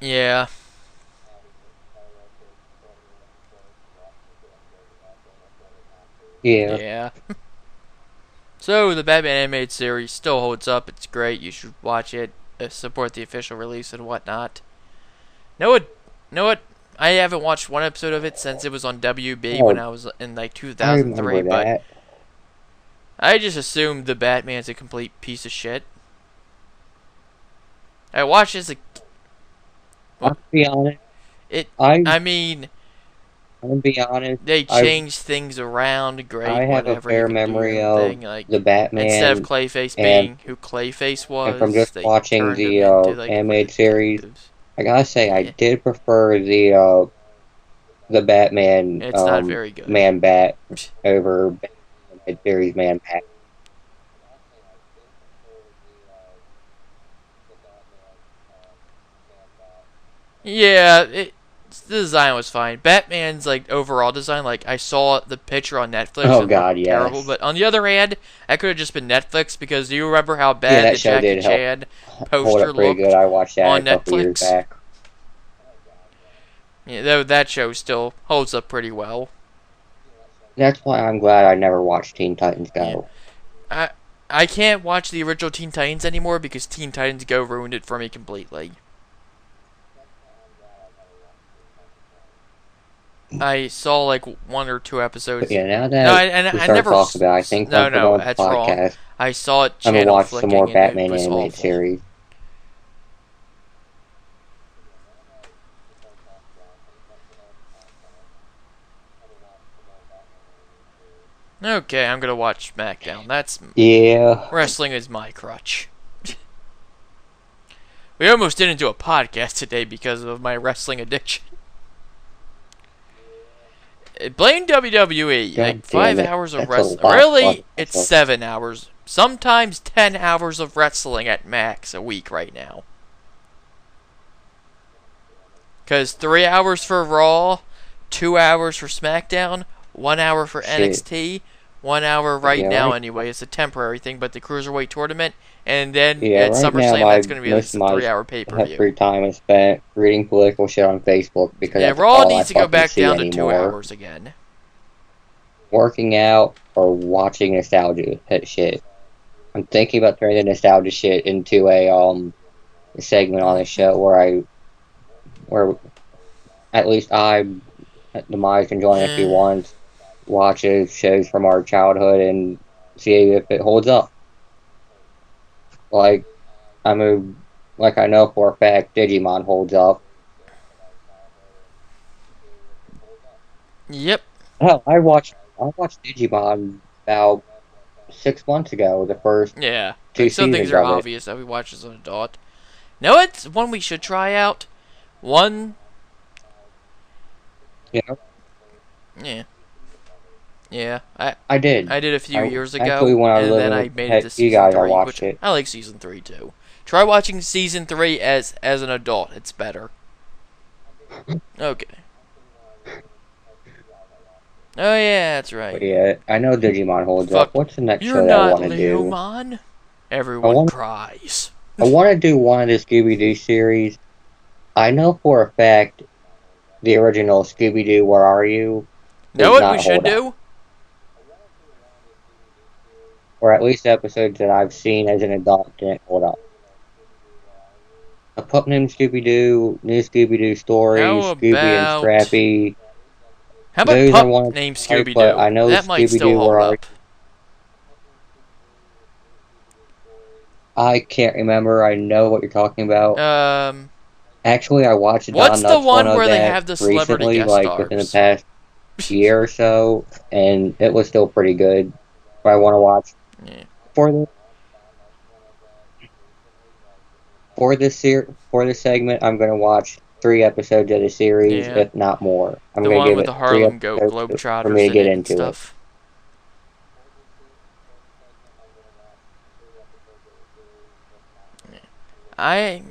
Yeah. Yeah. Yeah. So, the Batman animated series still holds up. It's great. You should watch it. Support the official release and whatnot. Know what? I haven't watched one episode of it since it was on WB when Oh, I was in like I 2003, remember but that. I just assumed the Batman's a complete piece of shit. I watched as a I'll be honest. it. I I mean, I'll be honest. they changed things around. I Great, have a whatever. You fair can do your memory own of thing. Like the instead of Batman, Clayface and being who Clayface from was, just they watching turned him the into like one of animated the series. detectives. I gotta say, I Yeah, did prefer the Batman it's not very good. Man Bat over Batman series Man Bat. Yeah, the design was fine. Batman's like overall design, like I saw the picture on Netflix Oh and it God, looked terrible. yes. But on the other hand, that could have just been Netflix because do you remember how Yeah, bad that the show Jackie did help Chan hold poster up pretty good. looked I watched that a on couple years Netflix? back. Yeah, that show still holds up pretty well. That's why I'm glad I never watched Teen Titans Yeah, Go. I I can't watch the original Teen Titans anymore because Teen Titans Go ruined it for me completely. I saw like one or two But episodes. yeah, now No, that and we I started never. talking about it, I think No, once we're done no, with the that's wrong. podcast, I saw it I'm gonna channel watch some more flicking and it Batman was animated awful. series. Okay, I'm gonna watch SmackDown. That's Yeah, wrestling is my crutch. We almost didn't do a podcast today because of my wrestling addiction. Blame WWE. God Like damn 5 it, hours of that's a wrestling. lot of Really, fucking it's wrestling. 7 hours. Sometimes 10 hours of wrestling at max a week right now. Because 3 hours for Raw, 2 hours for SmackDown, 1 hour for Shit. NXT, 1 hour right Yeah, now right. anyway. It's a temporary thing, but the Cruiserweight tournament, and then Yeah, at right now SummerSlam, my that's going to be at most least of a my 3 hour pay per view. free time is spent reading political shit on Facebook because Yeah, that's Raw all I needs to go fucking back see down to two anymore. hours again. Working out or watching nostalgia shit. I'm thinking about turning the nostalgia shit into a segment on the show where at least the Mize can join if he Eh, wants, watches shows from our childhood and see if it holds up. Like I'm a like I know for a fact Digimon holds up. yep. Hell, I watched Digimon about 6 months ago, the first Yeah. two Like some things seasons are of it. obvious that we watch as an adult. Know it's one we should try out. One, You know, yeah, yeah. I did. I did a few I years actually ago, when I was and then living I made it to with you season guys, I three, watched which it. I like season three too. Try watching season three as an adult; it's better. Okay. Oh yeah, that's But right. yeah, I know Digimon holds up. Fuck, What's the next you're show that I not want to do? Leomon. I Everyone want cries. I want to do one of the Scooby Doo series. I know for a fact the original Scooby Doo Where Are You Know did what we not should hold up, do? or at least episodes that I've seen as an adult didn't hold up. A pup named Scooby Doo, New Scooby Doo How stories, Scooby and about Scrappy. how about Those are Pup one of named the Scooby but Doo? I know That might Scooby still Doo hold Where Are You. up. I can't remember. I know what you're talking about. Um, Actually, I watched the what's Don the Knutts one one of where they that have the celebrity recently, guest like within the stars? past year or so, and it was still pretty good. But I want to watch Yeah. for the for this segment. I'm gonna watch 3 episodes of the series, Yeah. if not more. I'm The gonna one give with it the three Harlem episodes for me Globetrotters to in get it and into it. stuff.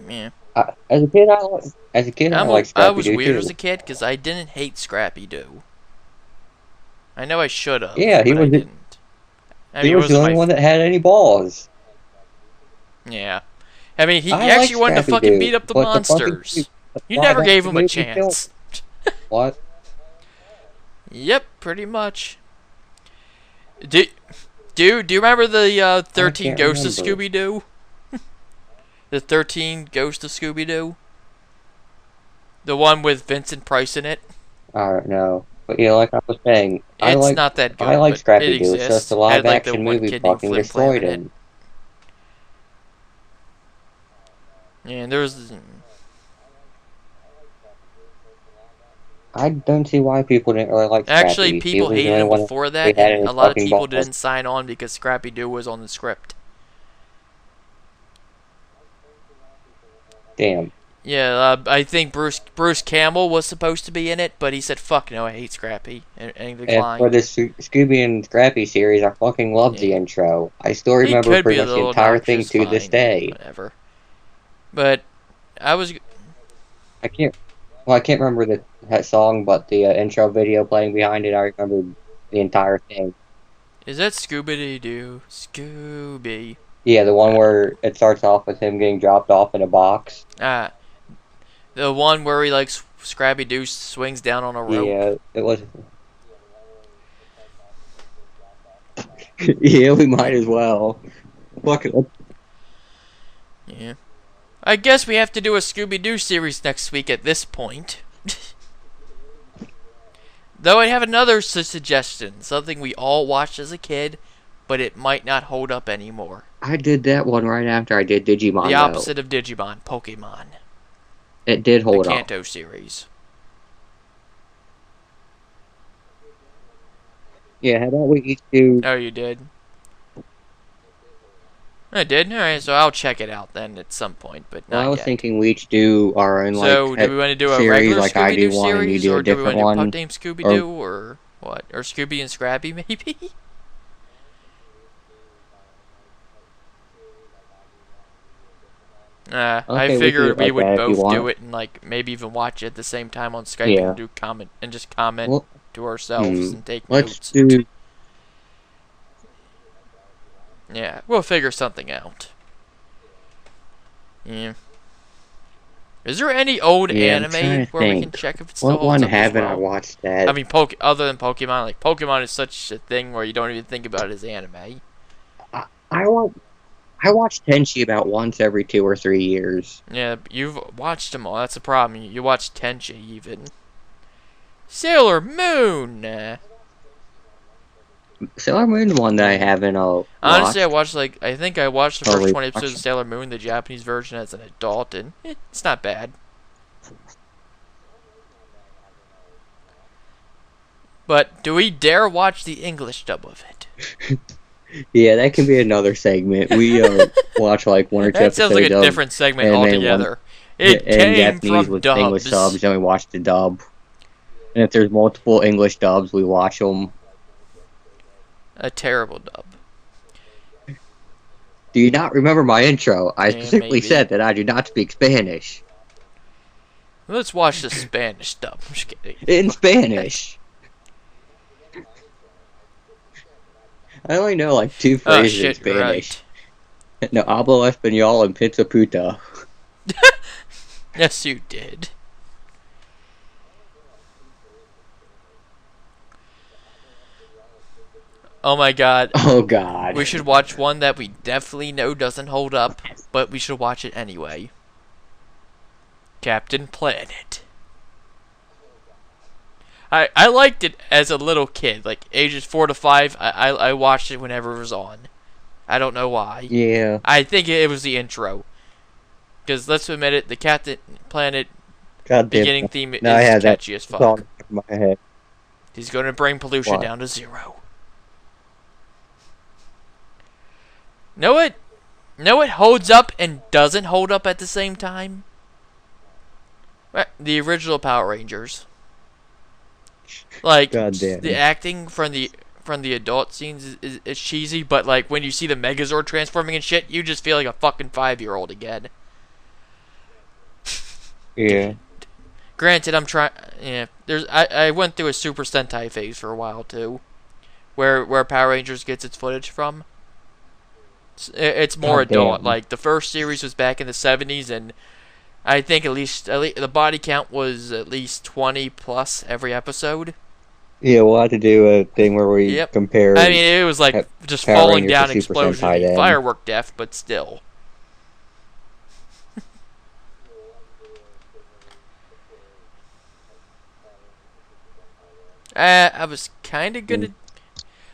Yeah. As a kid, I like I Scrappy was Doo weird as too. a kid because I didn't hate Scrappy Doo. I know I should have, Yeah, but I didn't. I he mean, it was the wasn't only my. one that had any balls. Yeah. I mean, he I like actually wanted to Scrappy fucking Doo, beat up the but the fucking monsters. You live never gave action him a movie killed. chance. What? Yep, pretty much. Do, do you remember the I 13 can't Ghosts of remember. Scooby Doo? The 13 Ghosts of Scooby Doo? The one with Vincent Price in it? I don't know. But yeah, like I was saying, It's not that I good, like but it Scrappy Doo. It's just exists. the Had live like the action one movie kid named fucking Flim Flam destroyed in it. him. Yeah, and there's I don't see why people didn't really like actually Scrappy. He people was the hated only him one that before really that, had and any a lot of fucking people balls. didn't sign on because Scrappy Doo was on the script. Damn. Yeah, I think Bruce Campbell was supposed to be in it, but he said, "Fuck no, I hate Scrappy," and he And for declined. this Scooby and Scrappy series, I fucking loved the Yeah, intro. I still he remember could be pretty a much the little entire thing obnoxious, to this fine, day. whatever. But I was. I can't. Well, I can't remember that song, but the intro video playing behind it, I remember the entire thing. Is that Scooby Doo? Scooby. Yeah, the one Uh, where it starts off with him getting dropped off in a box. ah, the one where he like Scrappy Doo swings down on a rope. Yeah, it was. Yeah, we might as well. Fuck it. Yeah. I guess we have to do a Scooby Doo series next week at this point. Though I have another suggestion, something we all watched as a kid, but it might not hold up anymore. I did that one right after I did Digimon, The though. opposite of Digimon, Pokemon. It did The hold up. Kanto series. Yeah, how about we each do... Oh, you did? I did? Alright, so I'll check it out then at some point, but Well, I not was yet. thinking we each do our own, So, like, do we want to do a series, regular like I do Scooby-Doo one and you series, do a or do we different want to do one. Pup Named Scooby-Doo, or what? Or Scooby and Scrappy, maybe? I Okay, we can do figured it we like would that if you both do want. it and like maybe even watch it at the same time on Skype Yeah. and do comment and just comment Well, to ourselves and take let's notes. do... Yeah, we'll figure something out. Yeah. Is there any old Yeah, I'm anime trying to where we can think. check if it still What holds one up as haven't I well? watched that? I mean, other than Pokemon, like Pokemon is such a thing where you don't even think about it as anime. I watch Tenchi about once every 2 or 3 years. Yeah, you've watched them all. That's the problem. You watch Tenchi even. Sailor Moon. Sailor Moon's one that I haven't Honestly, watched. I think I watched the Or first 20 episodes rewatched. of Sailor Moon, the Japanese version, as an adult, and it's not bad. But do we dare watch the English dub of it? Yeah, that can be another segment. We watch like 1 or 2 That sounds like a episodes of different segment anime altogether. in It came Japanese from with English dubs. subs, and we watch the dub. And if there's multiple English dubs, we watch them. A terrible dub. Do you not remember my intro? I Yeah, specifically maybe. said that I do not speak Spanish. Let's watch the Spanish dub. I'm just kidding. In Spanish. I only know like 2 Oh phrases shit, in you're Spanish. right. No, hablo español and pizza puta. Yes, you did. Oh my god. Oh god. We should watch one that we definitely know doesn't hold up, but we should watch it anyway. Captain Planet. I liked it as a little kid, like ages 4 to 5. I watched it whenever it was on. I don't know why. Yeah. I think it was the intro. Because let's admit it, the Captain Planet God damn. beginning theme is Now I have that catchy as song fuck. in my head. He's going to bring pollution What? down to 0. Know it holds up and doesn't hold up at the same time? The original Power Rangers. Like, God damn. the acting from the adult scenes is cheesy, but like when you see the Megazord transforming and shit, you just feel like a fucking 5-year-old again. Yeah. Granted, I'm trying. Yeah, I went through a Super Sentai phase for a while too, where Power Rangers gets its footage from. It's more God damn. adult. Like the first series was back in the 70s, and I think at least the body count was at least 20 plus every episode. Yeah, we'll have to do a thing where we Yep. compare. I mean, it was like just Power falling Rangers down to Super explosions, Sentai then. firework death, but still. I was kind of gonna.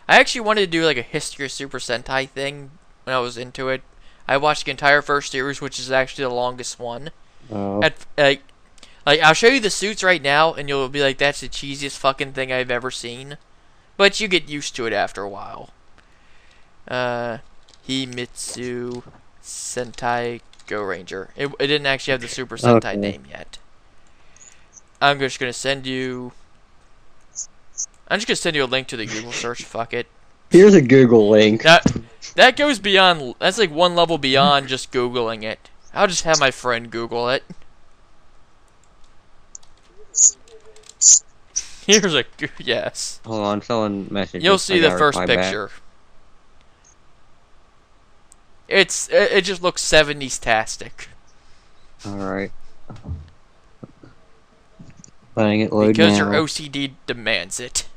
I actually wanted to do like a history of Super Sentai thing when I was into it. I watched the entire first series, which is actually the longest one. Oh. Like I'll show you the suits right now, and you'll be like, "That's the cheesiest fucking thing I've ever seen." But you get used to it after a while. Himitsu Sentai Go Ranger. It didn't actually have the Super Sentai Okay. name yet. I'm just gonna send you. I'm just gonna send you a link to the Google search. Fuck it. Here's a Google link. That goes beyond. That's like one level beyond just Googling it. I'll just have my friend Google it. Here's a yes. Hold on, someone messaged. You'll see the first picture. It just looks 70s-tastic. Alright. Letting it load Because now. your OCD demands it.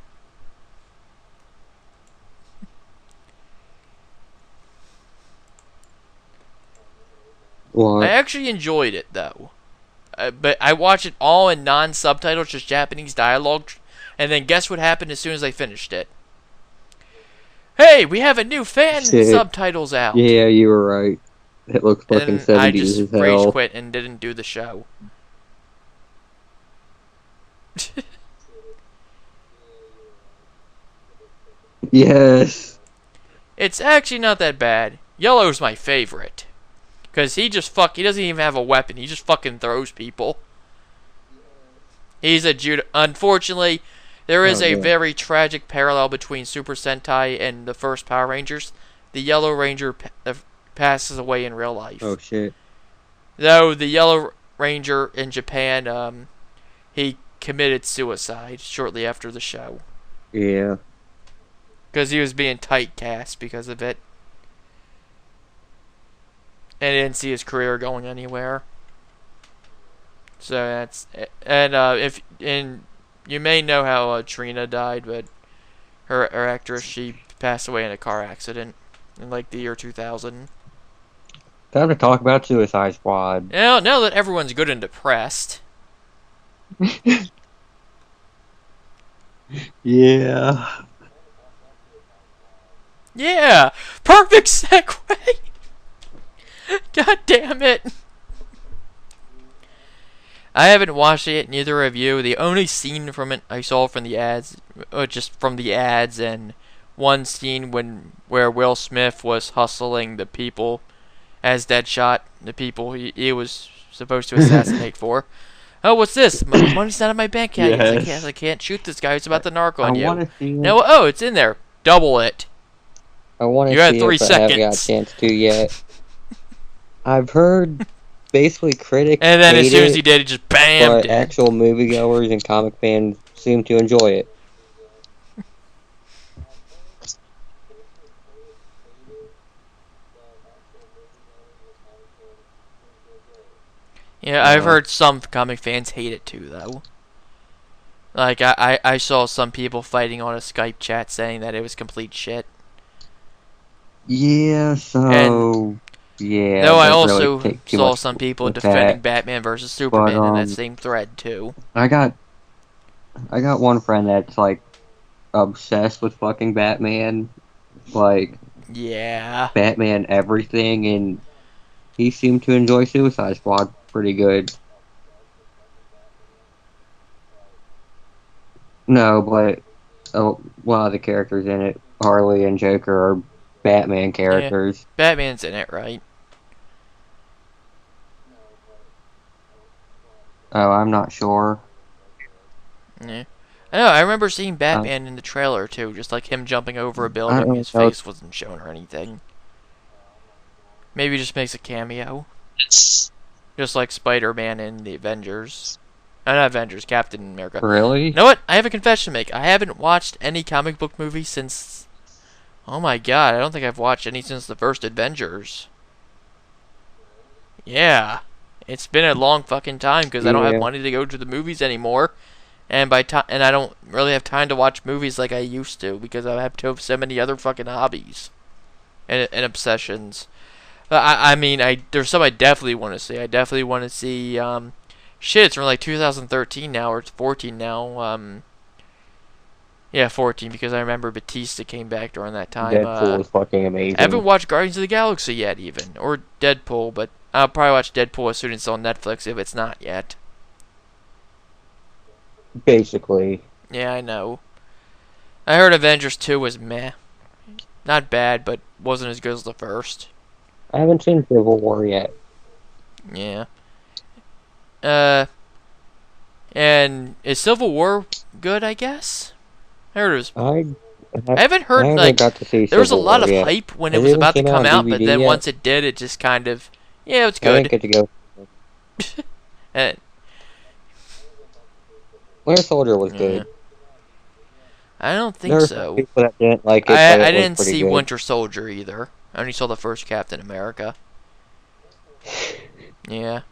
What? I actually enjoyed it though. But I watched it all in non-subtitles, just Japanese dialogue, and then guess what happened as soon as I finished it? Hey, we have a new fan Shit. subtitles out. Yeah, you were right. It looks fucking And then I 70s just as rage hell. quit and didn't do the show. Yes. It's actually not that bad. Yellow's my favorite. Because he doesn't even have a weapon. He just fucking throws people. He's a judo. Unfortunately, there is a yeah. very tragic parallel between Super Sentai and the first Power Rangers. The Yellow Ranger passes away in real life. Oh shit. Though the Yellow Ranger in Japan, he committed suicide shortly after the show. Yeah. Because he was being typecast because of it. And he didn't see his career going anywhere. So that's and you may know how Trina died, but her actress, she passed away in a car accident in like the year 2000. Time to talk about Suicide Squad. Now that everyone's good and depressed, Yeah. yeah, perfect segue. God damn it. I haven't watched it yet, neither have you. The only scene from it I saw from the ads, just from the ads, and one scene where Will Smith was hustling the people as Deadshot, the people he was supposed to assassinate for. Oh, what's this? My money's not in my bank account. Yes. I can't shoot this guy who's about to narc on I you. want to see it. No, oh, it's in there. Double it. I want to You had see 3 it, but I haven't got a seconds. chance to yet. I've heard basically critics And then as hate soon as it, he did, he just bam. but Dead. actual moviegoers and comic fans seem to enjoy it. Yeah, I've heard some comic fans hate it too, though. Like, I saw some people fighting on a Skype chat saying that it was complete shit. Yeah, so... yeah. Though I don't really also take too saw much some people with defending that. Batman versus Superman in that um, same thread, too. I got one friend that's, like, obsessed with fucking Batman. Like, Yeah. Batman everything, and he seemed to enjoy Suicide Squad pretty good. No, but one of the characters in it, Harley and Joker, are Batman characters. Batman's in it, right? Oh, I'm not sure. Yeah. I know, I remember seeing Batman in the trailer, too. Just like him jumping over a building. don't His know. face wasn't shown or anything. Maybe he just makes a cameo. Just like Spider-Man in the Avengers. Not Avengers, Captain America. Really? You know what? I have a confession to make. I haven't watched any comic book movie since... Oh my god, I don't think I've watched any since the first Avengers. Yeah. It's been a long fucking time because I don't have Yeah. money to go to the movies anymore. And I don't really have time to watch movies like I used to because I have so many other fucking hobbies and obsessions. I mean, there's some I definitely want to see. I definitely want to see, shit, it's from like 2013 now, or it's 14 now, yeah, 14, because I remember Batista came back during that time. Deadpool is fucking amazing. I haven't watched Guardians of the Galaxy yet, even, or Deadpool, but I'll probably watch Deadpool as soon as it's on Netflix, if it's not yet. Basically. Yeah, I know. I heard Avengers 2 was meh. Not bad, but wasn't as good as the first. I haven't seen Civil War yet. Yeah. Uh, and is Civil War good? I guess. I heard it was. I haven't I heard haven't like got to see there was a Civil lot War of yet. hype when it Has it was even about to came out come on out, but DVD then yet? once it did, it just kind of it's I didn't good. get to go. Uh, Winter Soldier was yeah. good. I don't think There were some so. people that didn't like it, but I it was didn't pretty see good. Winter Soldier either. I only saw the first Captain America. Yeah.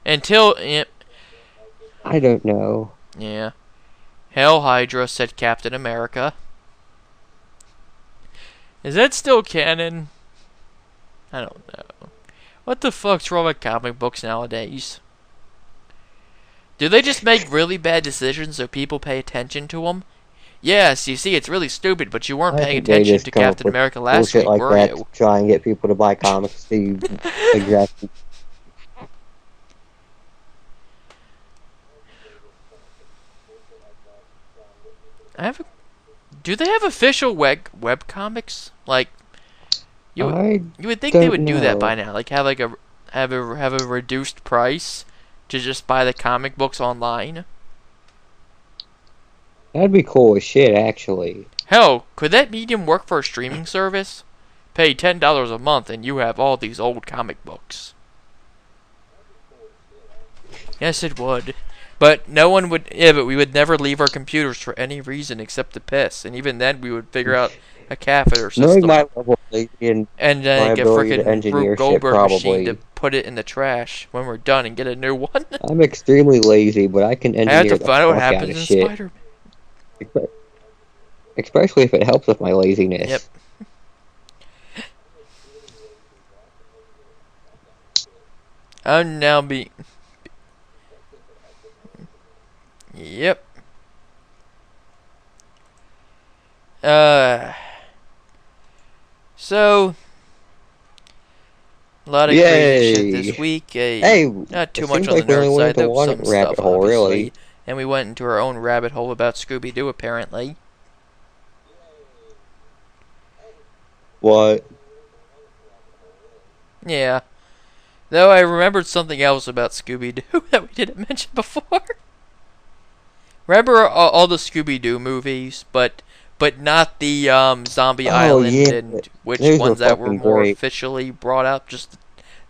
Until I don't know. yeah. Hail Hydra said Captain America. Is that still canon? I don't know. What the fuck's wrong with comic books nowadays? Do they just make really bad decisions so people pay attention to them? Yes, you see, it's really stupid, but you weren't I paying think they attention just to come up Captain with America last bullshit week, like were that to you? try and get people to buy comics to exactly. I have a, do they have official web comics? Like I you would think they don't would do that by know. now. Like have a reduced price to just buy the comic books online. That'd be cool as shit, actually. Hell, could that medium work for a streaming service? Pay $10 a month and you have all these old comic books. Yes, it would. But no one would. Yeah, but we would never leave our computers for any reason except to piss, and even then we would figure out a catheter Knowing system my level of lazy and and my get a ability to freaking Rube engineer shit, Goldberg machine to probably. put it in the trash when we're done and get a new one. I'm extremely lazy, but I can I have to engineer the find out what fuck out happens of in shit. Spider-Man. Especially if it helps with my laziness. Yep. I'm now be. Yep. So a lot of crazy shit this Yay! week. Hey, Not too it much seems on the like we only nerd went side, into though. one Some rabbit stuff, hole, obviously. really. And we went into our own rabbit hole about Scooby-Doo, apparently. What? Yeah. Though I remembered something else about Scooby-Doo that we didn't mention before. Remember all the Scooby-Doo movies, but not the Zombie Oh, Island yeah. and which Those were ones that were fucking more great. officially brought up, just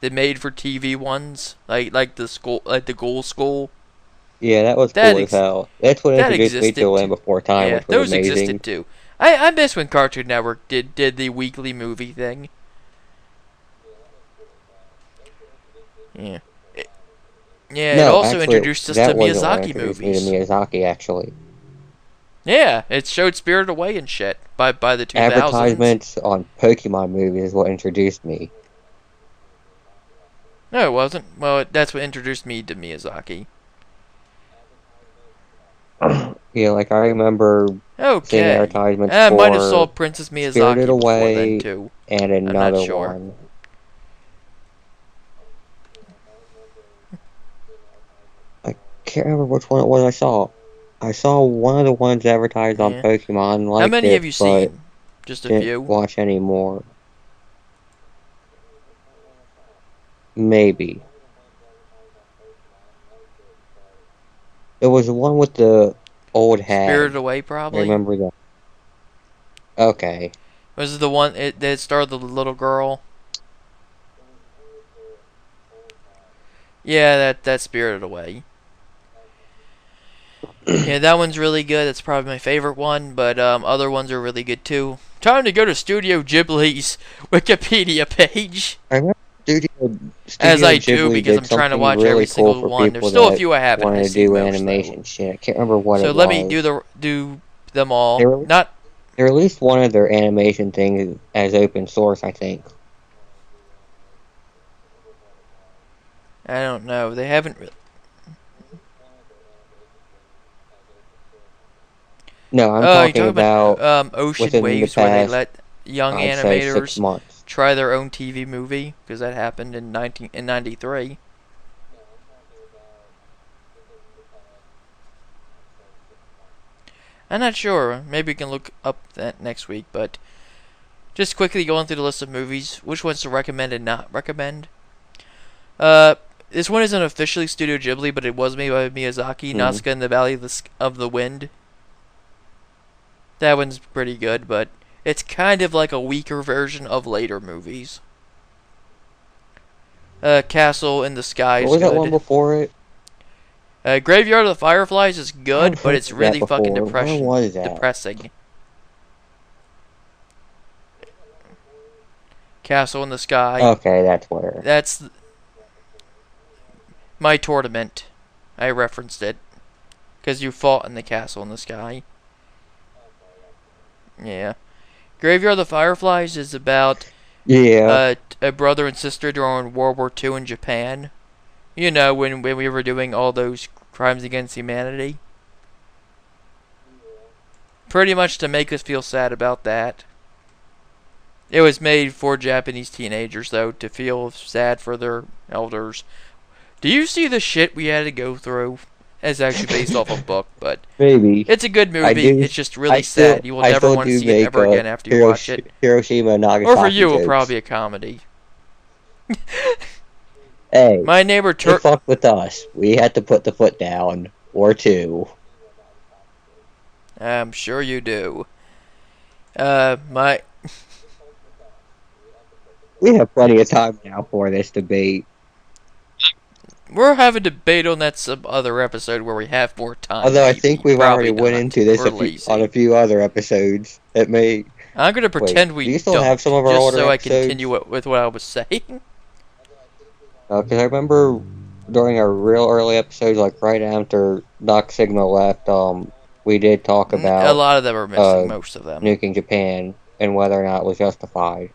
the made-for-TV ones, like the school, like the Ghoul School. Yeah, that was That cool as hell. That's what that introduced me to existed. Land Before Time, Yeah, which was those amazing. existed too. I miss when Cartoon Network did the weekly movie thing. Yeah. Yeah, it No, also actually, introduced us to that wasn't what Miyazaki introduced me to movies. Miyazaki, actually. Yeah, it showed Spirited Away and shit by the 2000s. Advertisements on Pokemon movies is what introduced me. No, it wasn't. Well, that's what introduced me to Miyazaki. Yeah, like I remember seeing Okay. advertisements I might have saw for Princess Spirited Miyazaki before then Away too. and I'm not another sure. one. I can't remember which one it was I saw. I saw one of the ones advertised on Yeah. Pokemon, How liked many it, have you but seen? Just a didn't few? watch any more. Maybe. It was the one with the old Spirited hag. Away, I probably. remember that. Okay. Was it the one that starred the little girl? Yeah, that's Spirited Away. Yeah, that one's really good. That's probably my favorite one, but other ones are really good too. Time to go to Studio Ghibli's Wikipedia page. I remember As I Studio do, Ghibli because did I'm trying to something watch really every cool single for one. There's people still a that few I haven't. wanted I've to seen do most, animation though. shit. I can't remember what So it let me was. do them all. They released, Not they released one of their animation things as open source, I think. I don't know. They haven't. No, I'm You talking talking about about Ocean within the Waves, where they past, let young I'd say, 6 animators months. try their own TV movie, because that happened in 93. I'm not sure. Maybe we can look up that next week, but just quickly going through the list of movies, which ones to recommend and not recommend. Uh, this one isn't officially Studio Ghibli, but it was made by Miyazaki. Hmm. Nausicaa in the Valley of the Wind. That one's pretty good, but it's kind of like a weaker version of later movies. Castle in the Sky What is was that one good. before it? Graveyard of the Fireflies is good, I've but heard it's of really that fucking before. Where was that? depressing. Castle in the Sky. Okay, that's where. That's my tournament. I referenced it. Because you fought in the castle in the sky. Yeah. Graveyard of the Fireflies is about Yeah. a brother and sister during World War II in Japan. You know, when we were doing all those crimes against humanity. Pretty much to make us feel sad about that. It was made for Japanese teenagers, though, to feel sad for their elders. Do you see the shit we had to go through? It's actually based off a book, but Maybe. it's a good I movie. do. It's just really sad. You will I never still want to do see it make ever again after you watch it. Hiroshima and Or Nagasaki for you, it'll jokes. probably be a comedy. Hey, My neighbor they fucked with us. We had to put the foot down. Or two. I'm sure you do. My We have plenty of time now for this debate. we're having a debate on that some other episode where we have more time. Although I maybe. think we've Probably already went not. into this We're on a lazy. few other episodes. It may. I'm gonna pretend Wait, we do you still don't, have some of our just older so I episodes? continue with what I was saying. Because I remember during our real early episodes, like right after Doc Sigma left, we did talk A about lot of them are missing. Most of them. nuking Japan and whether or not it was justified.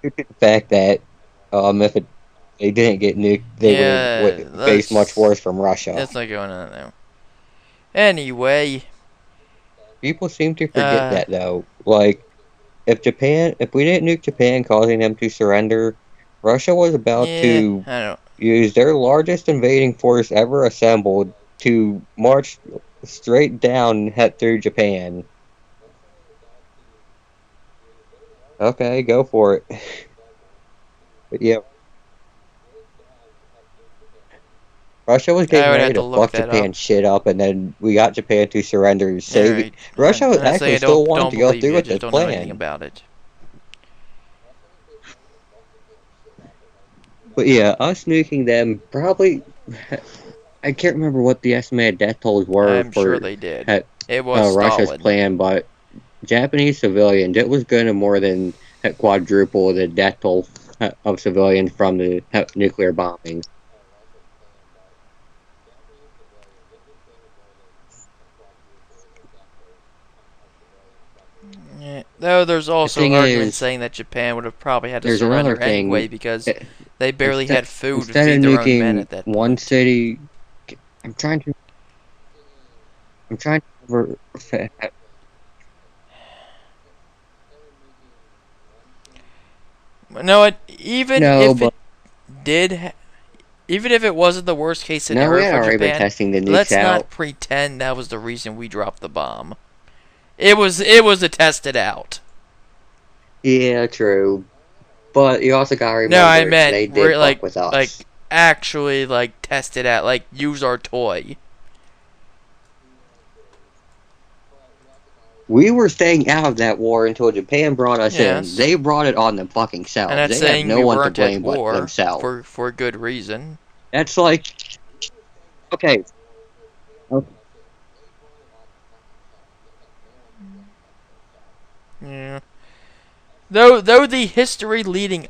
The fact that if they didn't get nuked, they would face much worse from Russia. That's not going on now. Anyway, People seem to forget that though. Like, if we didn't nuke Japan, causing them to surrender, Russia was about to I don't. use their largest invading force ever assembled to march straight down and head through Japan. Okay, go for it. But yeah, Russia was I getting would ready have to to look fuck that Japan up. shit up, and then we got Japan to surrender. Alright. Russia I'm not actually saying still don't wanted to go believe through you, with just this don't know anything plan. about it. But yeah, us nuking them probably. I can't remember what the estimated death tolls were I'm for sure they did. It was Russia's Stalin. plan, but Japanese civilians, it was going to more than quadruple the death toll of civilians from the nuclear bombings. Yeah. Though there's also thing arguments is, saying that Japan would have probably had to there's surrender another thing. anyway because they barely had food to Instead feed of their own men nuking at that one point. city, I'm trying to remember. No, even No, if but it did, even if it wasn't the worst case no, we scenario had for already been Japan, testing the nukes let's out. not pretend that was the reason we dropped the bomb. It was to test it out. Yeah, true. But you also gotta remember, No, I they meant did we're fuck with us. like actually test it out, like use our toy. We were staying out of that war until Japan brought us Yes. in. They brought it on them fucking selves. And that's They have saying no we one to weren't at blame but war themselves. for good reason. That's like, okay. Yeah. Though the history leading,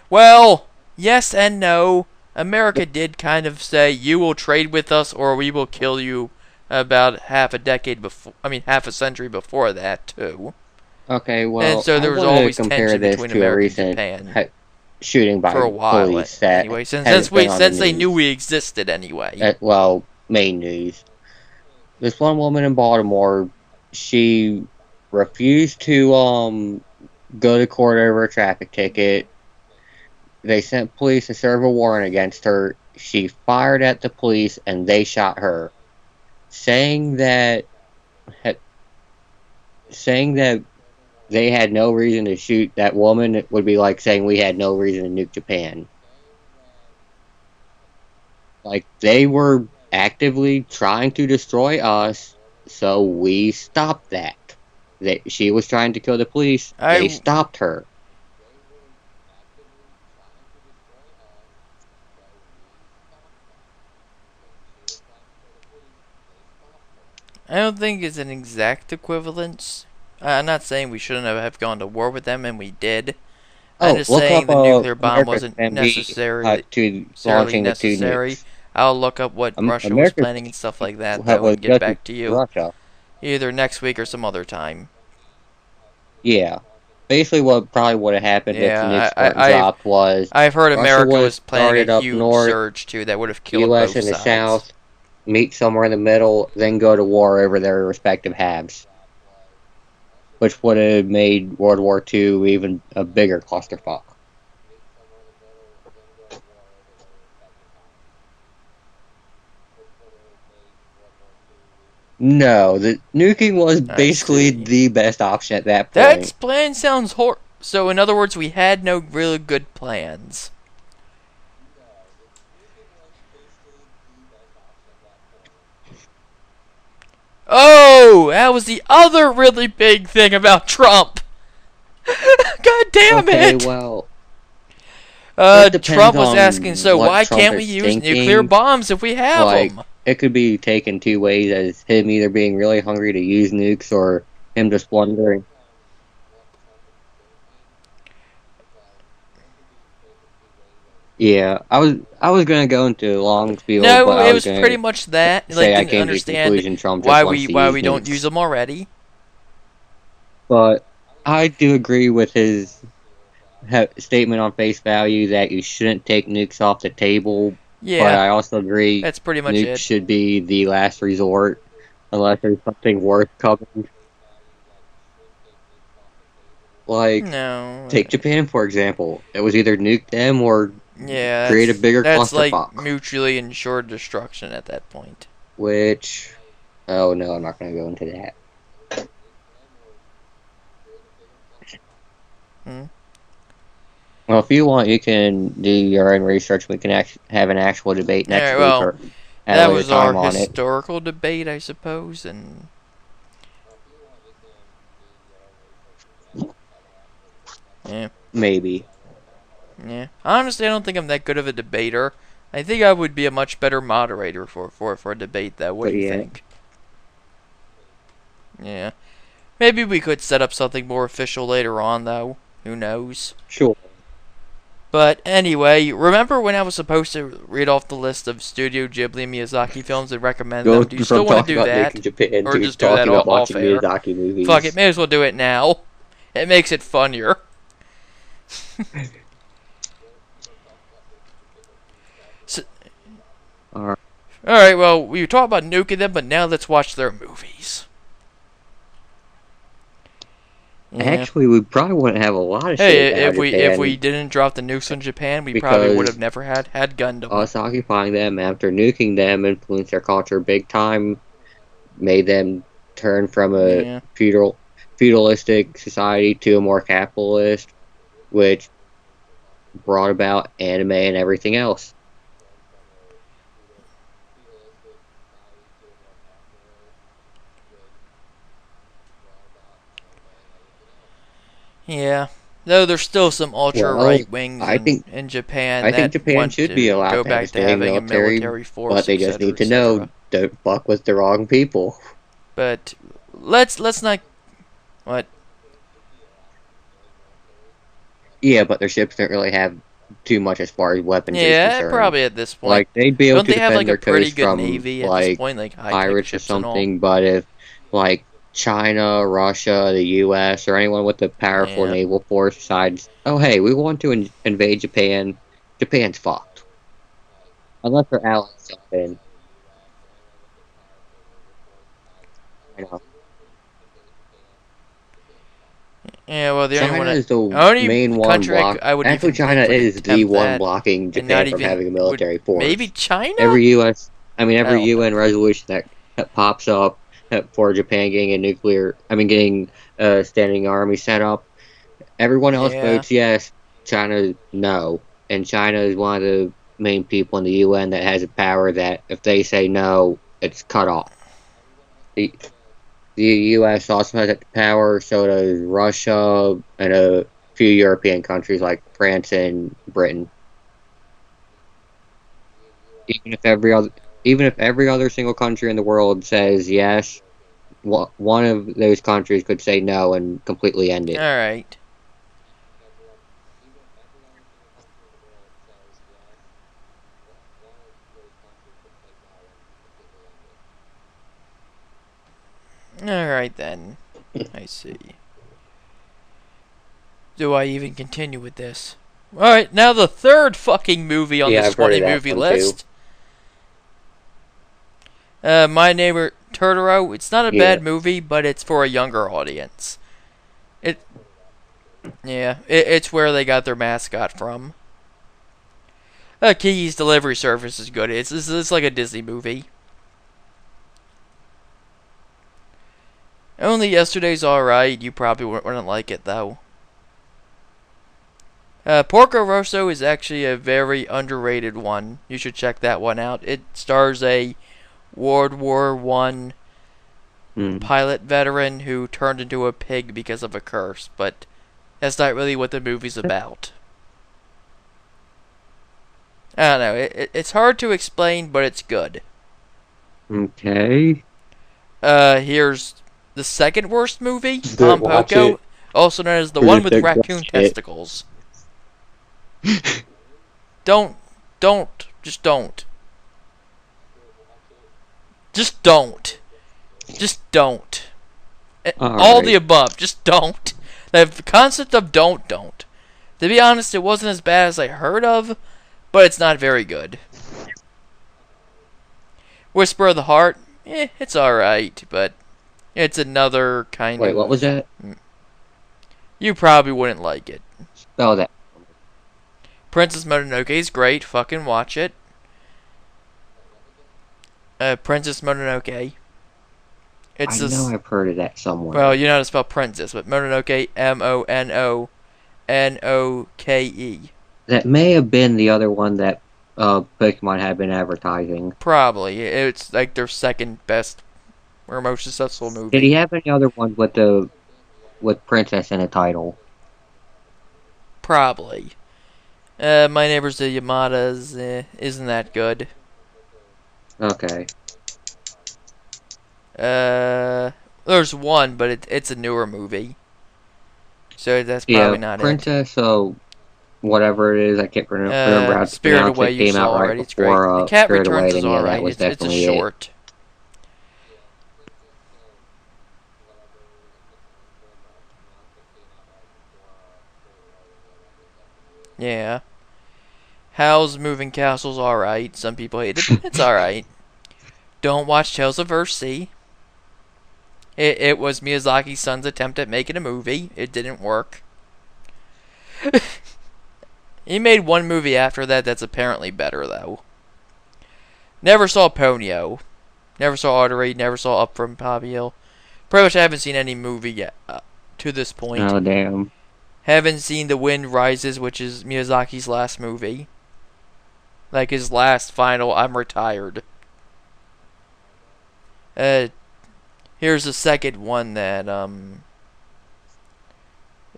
well, yes and no. America did kind of say you will trade with us or we will kill you. About half a century before that too. Okay, well, And so there was I wanna always compare tension this between to America a and recent Japan shooting by for a while. police that Anyway, hasn't been on the since they news. knew we existed anyway. Main news. This one woman in Baltimore, she refused to go to court over a traffic ticket. They sent police to serve a warrant against her. She fired at the police and they shot her, saying that they had no reason to shoot that woman, it would be like saying we had no reason to nuke Japan. Like, they were actively trying to destroy us, so we stopped that. She was trying to kill the police, they stopped her. I don't think it's an exact equivalence. I'm not saying we shouldn't have gone to war with them, and we did. I'm just saying the nuclear bomb wasn't necessarily to launching the two nukes. I'll look up what Russia was planning and stuff like that, though, and get back to you. Russia. Either next week or some other time. Yeah. Basically what probably would have happened if the nukes weren't dropped was... I've heard America was planning a huge surge, too, that would have killed both sides. US and the South meet somewhere in the middle, then go to war over their respective halves. Which would have made World War II even a bigger clusterfuck. No, the nuking was basically the best option at that point. That plan sounds so in other words, we had no really good plans. Oh, that was the other really big thing about Trump. God damn it! Okay, well, Trump was asking, so why can't we use nuclear bombs if we have them? It could be taken two ways, as him either being really hungry to use nukes or him just wondering. Yeah, I was gonna go into a long spiel. No, but it was pretty much that. Like, I came understand to the conclusion Trump why we don't use them already. But I do agree with his statement on face value that you shouldn't take nukes off the table. Yeah, but I also agree that's pretty much nukes should be the last resort unless there's something worth coming. Like, take Japan for example. It was either nuke them or create a bigger clusterfuck. That's like mutually ensured destruction at that point. Which, oh no, I'm not going to go into that. Well, if you want, you can do your own research. We can have an actual debate next week. Well, that was our historical debate, I suppose, and... Yeah. Maybe. Yeah. Honestly, I don't think I'm that good of a debater. I think I would be a much better moderator for a debate, though. What do you think? Yeah. Maybe we could set up something more official later on, though. Who knows? Sure. But anyway, remember when I was supposed to read off the list of Studio Ghibli and Miyazaki films and recommend them? Do you still want to do that? Or just do that off air? Fuck it, may as well do it now. It makes it funnier. Alright, well, we talked about nuking them, but now let's watch their movies. Yeah. Actually, we probably wouldn't have a lot of shit. Hey, if we didn't drop the nukes on Japan, we probably would have never had Gundam. Us occupying them after nuking them influenced their culture big time, made them turn from a feudalistic society to a more capitalist, which brought about anime and everything else. Yeah, though there's still some ultra right wings in Japan. I think Japan should be allowed to go back to having a military force, but they just need to know don't fuck with the wrong people. But let's not what. Yeah, but their ships don't really have too much as far as weapons. Yeah, probably at this point. Like they'd be able to defend have their pretty good from navy at like this point, like pirates or something. But if like China, Russia, the U.S., or anyone with a powerful naval force decides, oh hey, we want to invade Japan, Japan's fucked. Unless their allies jump in. You know. Yeah, well, the China is the only main one block. Actually, China is the one blocking Japan from having a military force. Maybe China? Every UN resolution that pops up for Japan getting a getting a standing army set up. Everyone else Yeah. votes yes, China no, and China is one of the main people in the UN that has a power that if they say no, it's cut off. The, the US also has that power, so does Russia and a few European countries like France and Britain. Even if every other Even if every other single country in the world says yes, one of those countries could say no and completely end it. Alright. Alright then. I see. Do I even continue with this? Alright, now the third fucking movie on Yeah, this I've heard 20 of that movie one too. list. My Neighbor Totoro. It's not a Yeah. bad movie, but it's for a younger audience. It's where they got their mascot from. Kiki's Delivery Service is good. It's like a Disney movie. Only Yesterday's alright. You probably wouldn't like it, though. Porco Rosso is actually a very underrated one. You should check that one out. It stars a World War I pilot veteran who turned into a pig because of a curse, but that's not really what the movie's about. I don't know. It's hard to explain, but it's good. Okay. Here's the second worst movie, Good, watch Poco, it. also known as the one with raccoon Watch it. testicles. Don't. Just don't. Just don't. Just don't. All the above. Just don't. The concept of don't. To be honest, it wasn't as bad as I heard of, but it's not very good. Whisper of the Heart, it's alright, but it's another kind of... Wait, what was that? You probably wouldn't like it. Spell that. Princess Mononoke is great. Fucking watch it. Princess Mononoke. I know I've heard of that somewhere. Well, you know how to spell princess, but Mononoke, Mononoke. That may have been the other one that Pokemon had been advertising. Probably. It's like their second best or most successful movie. Did he have any other ones with Princess in the title? Probably. My Neighbors the Yamadas isn't that good. Okay. There's one, but it's a newer movie, so that's probably not Princess, so whatever it is, I can't remember how to Spirit pronounce Away it. Came out already. right It's great. before The Cat Spirit Returns Away, is and yeah, alright. that was It's a definitely short. Yeah. Howl's Moving Castle's alright. Some people hate it. It's alright. Don't watch Tales of Earthsea. It was Miyazaki's son's attempt at making a movie. It didn't work. He made one movie after that that's apparently better, though. Never saw Ponyo. Never saw Artery. Never saw Up from Poppy Hill. Pretty much haven't seen any movie yet to this point. Oh, damn. Haven't seen The Wind Rises, which is Miyazaki's last movie. Like his last final, I'm retired. Here's the second one that,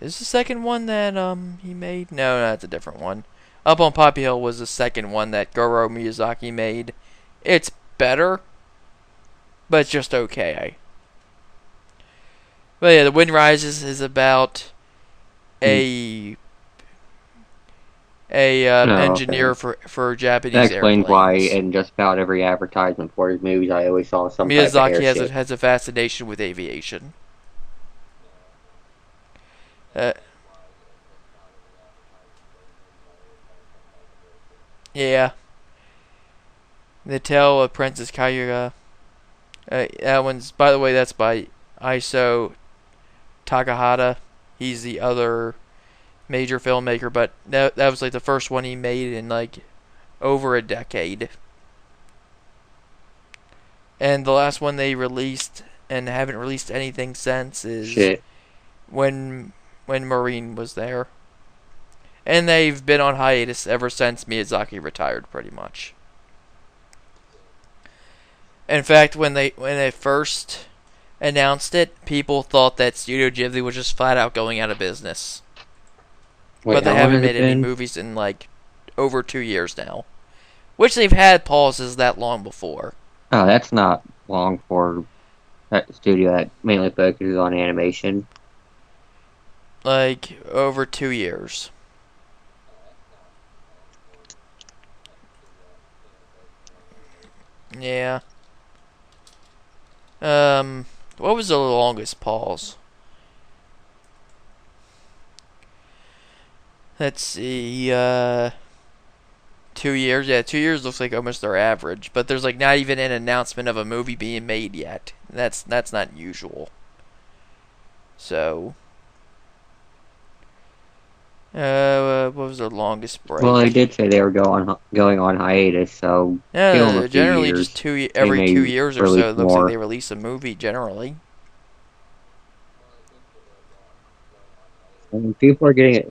Is the second one that, he made? No, that's a different one. Up on Poppy Hill was the second one that Goro Miyazaki made. It's better, but it's just okay. But yeah, The Wind Rises is about a engineer for Japanese That explains airplanes. why in just about every advertisement for his movies I always saw some Miyazaki type of airship. has a fascination with aviation. Yeah. The Tale of Princess Kaguya. That one's, by the way, that's by Iso Takahata. He's the other major filmmaker, but that was like the first one he made in like over a decade. And the last one they released and haven't released anything since is Shit. when Marine was there. And they've been on hiatus ever since Miyazaki retired, pretty much. In fact, when they first announced it, people thought that Studio Ghibli was just flat out going out of business. Wait, But they how long haven't has it made any been? movies in like over 2 years now. Which they've had pauses that long before. Oh, that's not long for that studio that mainly focuses on animation. Like, over 2 years. Yeah. What was the longest pause? Let's see, 2 years? Yeah, 2 years looks like almost their average. But there's like not even an announcement of a movie being made yet. That's not usual. So, what was their longest break? Well, they did say they were going on hiatus, so give them a Yeah, few generally years. just They every may 2 years or so. release It looks like more. they release a movie. Generally, I mean, people are getting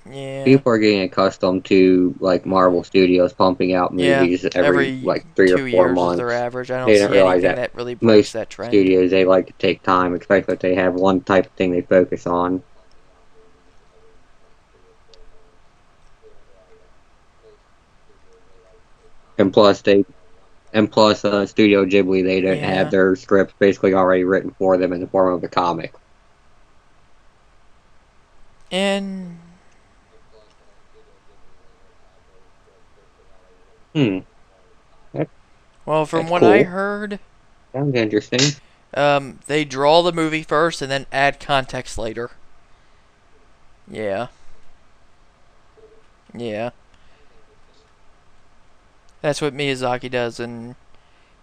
yeah, accustomed to like Marvel Studios pumping out yeah. movies every Every like 3 or two 4 years is their months. average. I don't They don't see realize anything that that really breaks most that trend. studios they like to take time, especially if they have one type of thing they focus on. And plus Studio Ghibli they don't have Yeah, their scripts basically already written for them in the form of a comic. and Hmm, that, well, from that's what I cool. heard, Sounds interesting. they draw the movie first and then add context later. Yeah, yeah. That's what Miyazaki does, and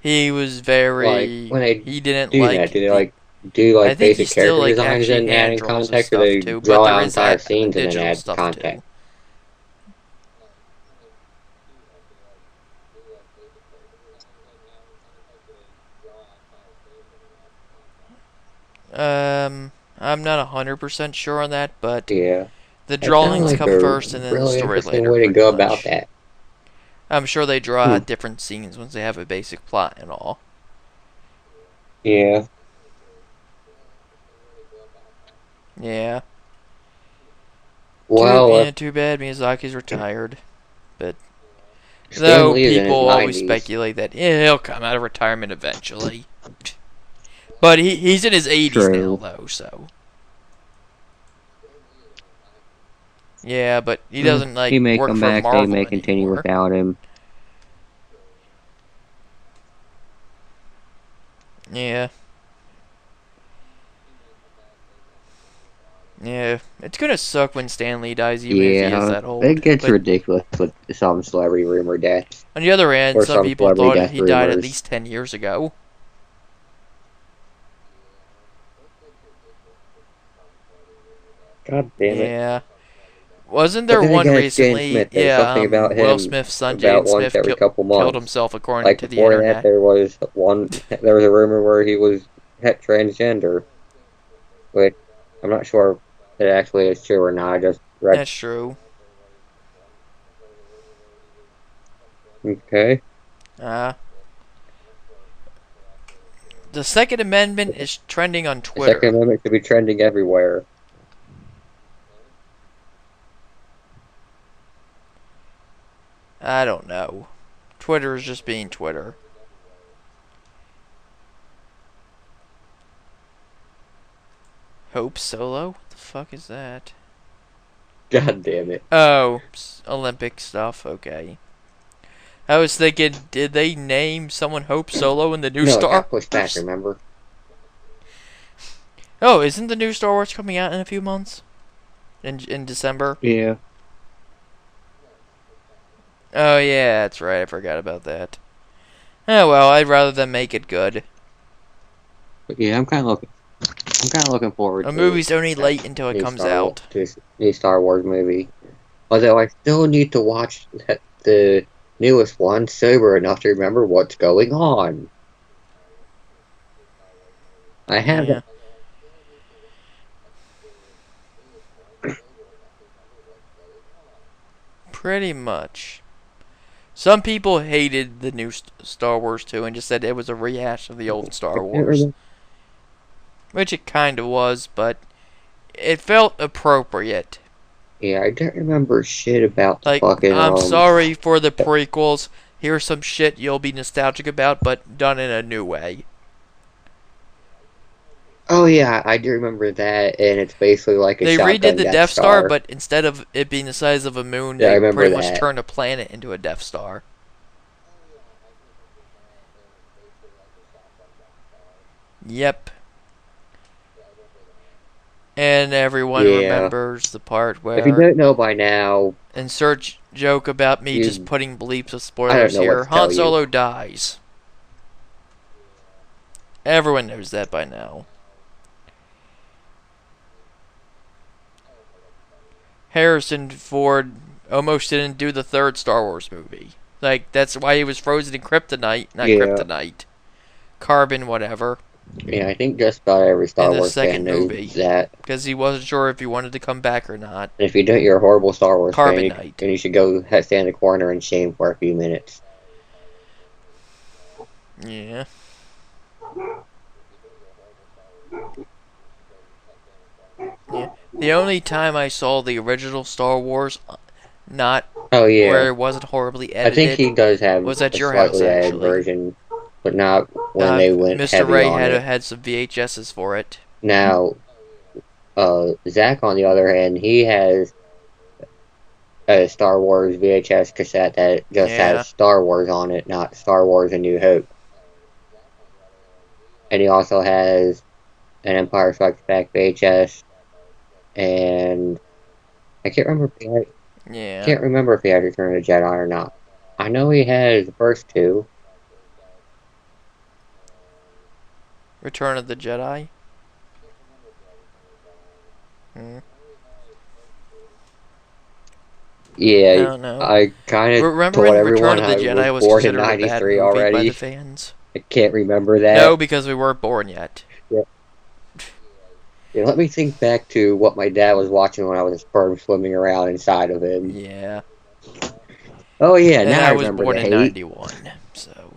he was Like very. when they He didn't do that, like do they the. like do I like think he basic still character like designs actually and hand adding draws his context, or stuff they too, but draw there out is entire scenes and then digital add stuff too. context? I'm not 100% sure on that, but Yeah, the that sounds drawings like come a first and then the really story interesting later, way to pretty go about much. that. I'm sure they draw Hmm. out different scenes once they have a basic plot and all. Yeah. Yeah. Well, Too bad Miyazaki's retired. But Stan though Lee is in his people always 90s. speculate that he'll come out of retirement eventually. But he's in his 80s now, True. though, so. Yeah, but he Uh, doesn't, like, he may work come for back. They Marvel may continue anymore. without him. Yeah. Yeah. It's gonna suck when Stan Lee dies, even if he is Yeah, that it old. gets But ridiculous with some celebrity rumor deaths on the other hand, or some some people celebrity thought death he died at rumors. least 10 years ago. God damn it! Yeah. Wasn't But there then one again, it's Jaden recently? Smith. There's Yeah, something about Will him Smith's son, about Jaden once Smith, every couple killed months. himself, according Like to the before that, internet. there was one. There was a rumor where he was transgender, which I'm not sure if it actually is true or not. I just read. That's true. Okay. Uh, the Second Amendment is trending on The Second Twitter. Amendment should be trending everywhere. I don't know. Twitter is just being Twitter. Hope Solo? What the fuck is that? God damn it. Oh, Olympic stuff. Okay. I was thinking, did they name someone Hope Solo in the new No, it Star got pushed back, Wars? remember? Oh, isn't the new Star Wars coming out in a few months? In December? Yeah. Oh yeah, that's right. I forgot about that. Oh well, I'd rather them make it good. But yeah, I'm kind of looking forward A to movie's only late until it comes out. this new Star Wars movie. Although I still need to watch the newest one sober enough to remember what's going on. I haven't. Pretty much. Some people hated the new Star Wars 2 and just said it was a rehash of the old Star Wars. Which it kind of was, but it felt appropriate. Yeah, I don't remember shit about the Like, fucking. I'm sorry for the prequels. Here's some shit you'll be nostalgic about, but done in a new way. Oh yeah, I do remember that, and it's basically like a They shotgun redid the Death Star, but instead of it being the size of a moon, Yeah, I they remember pretty much that. turned a planet into a Death Star. Yep. And everyone Yeah. remembers the part If you where don't know by now, insert joke about me You- just putting bleeps of I spoilers don't know what here. to tell Han you. Solo dies. Everyone knows that by now. Harrison Ford almost didn't do the third Star Wars movie. Like, that's why he was frozen in kryptonite. Not Yeah. kryptonite. Carbon, whatever. yeah, I think just about every Star In the Wars fan second knows movie. that. Because he wasn't sure if he wanted to come back or not. And if you don't, you're a horrible Star Wars fan, Carbonite. and you should go stand in the corner in shame for a few minutes. Yeah. Yeah. The only time I saw the original Star Wars, not Oh yeah, where it wasn't horribly I think edited, he does have was at a your house, slightly edited actually. version, but not when they went Mr. heavy Ray on had it. had some VHSs for it. Now, Zach, on the other hand, he has a Star Wars VHS cassette that just Yeah. has Star Wars on it, not Star Wars A New Hope. And he also has an Empire Strikes Back VHS, and I can't remember Yeah. if he had Return of the Jedi or not. I know he has the first two. Return of the Jedi. Yeah, I don't know. I kind of Remember told when everyone Return of the I Jedi was was born in considered a bad '93 movie by already. the fans? I can't remember that. No, because we weren't born yet. Yeah, let me think back to what my dad was watching when I was a sperm swimming around inside of him. Yeah. Oh yeah, And now I I was remember born the in hate. 91, so...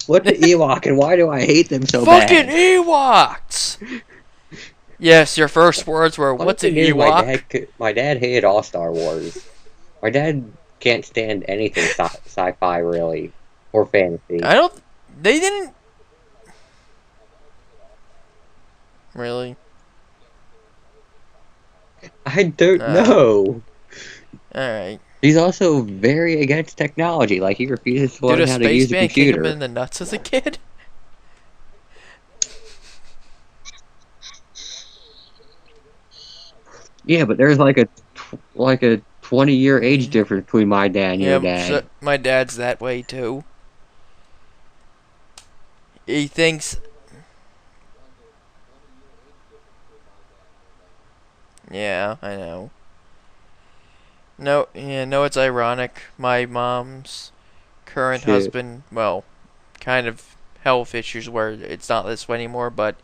What the Ewok, and why do I hate them so Fucking bad? Ewoks! Yes, your first words were, what's an Funny thing is, Ewok? my dad hated all Star Wars. My dad can't stand anything sci-fi, really, or fantasy. They didn't... Really? I don't know. Alright. He's also very against technology. Like, he refuses to Did learn a how to use a spaceman kick him computer. in the nuts as a kid? Yeah, but there's like a 20-year age difference between my dad and your dad. So my dad's that way too. He thinks... Yeah, I know. No, it's ironic. My mom's current Shit. husband, well, kind of health issues where it's not this way anymore, but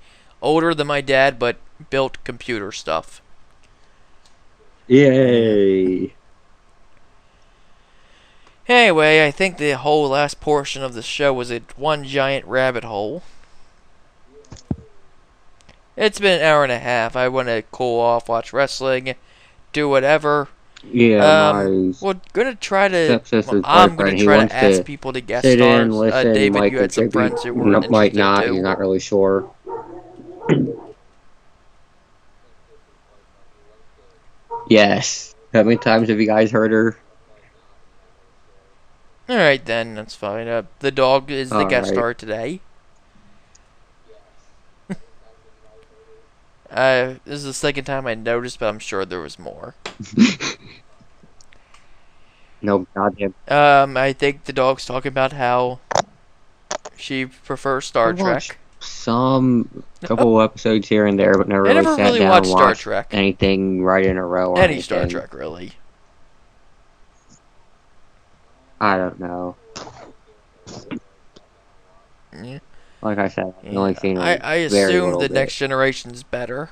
older than my dad, but built computer stuff. Yay! Anyway, I think the whole last portion of the show was one giant rabbit hole. It's been an hour and a half. I want to cool off, watch wrestling, do whatever. Yeah, we're gonna try to. stepsister's I'm boyfriend, gonna he try wants to ask to people to guest sit stars. in, listen, David, might you had some contribute, friends who were might not, too. he's not really sure. Yes. How many times have you guys heard her? Alright then, that's fine. The dog is the guest Alright. star today. This is the second time I noticed, but I'm sure there was more. No, goddamn. I think the dog's talking about how she prefers Star I watched Trek. some couple episodes here and there, but never I really never sat really down watched and Star watched Trek. anything right in a row or Any anything. Star Trek, really. I don't know. Yeah. Like I said, I've only Yeah. seen I a very assume little the bit. next generation's better.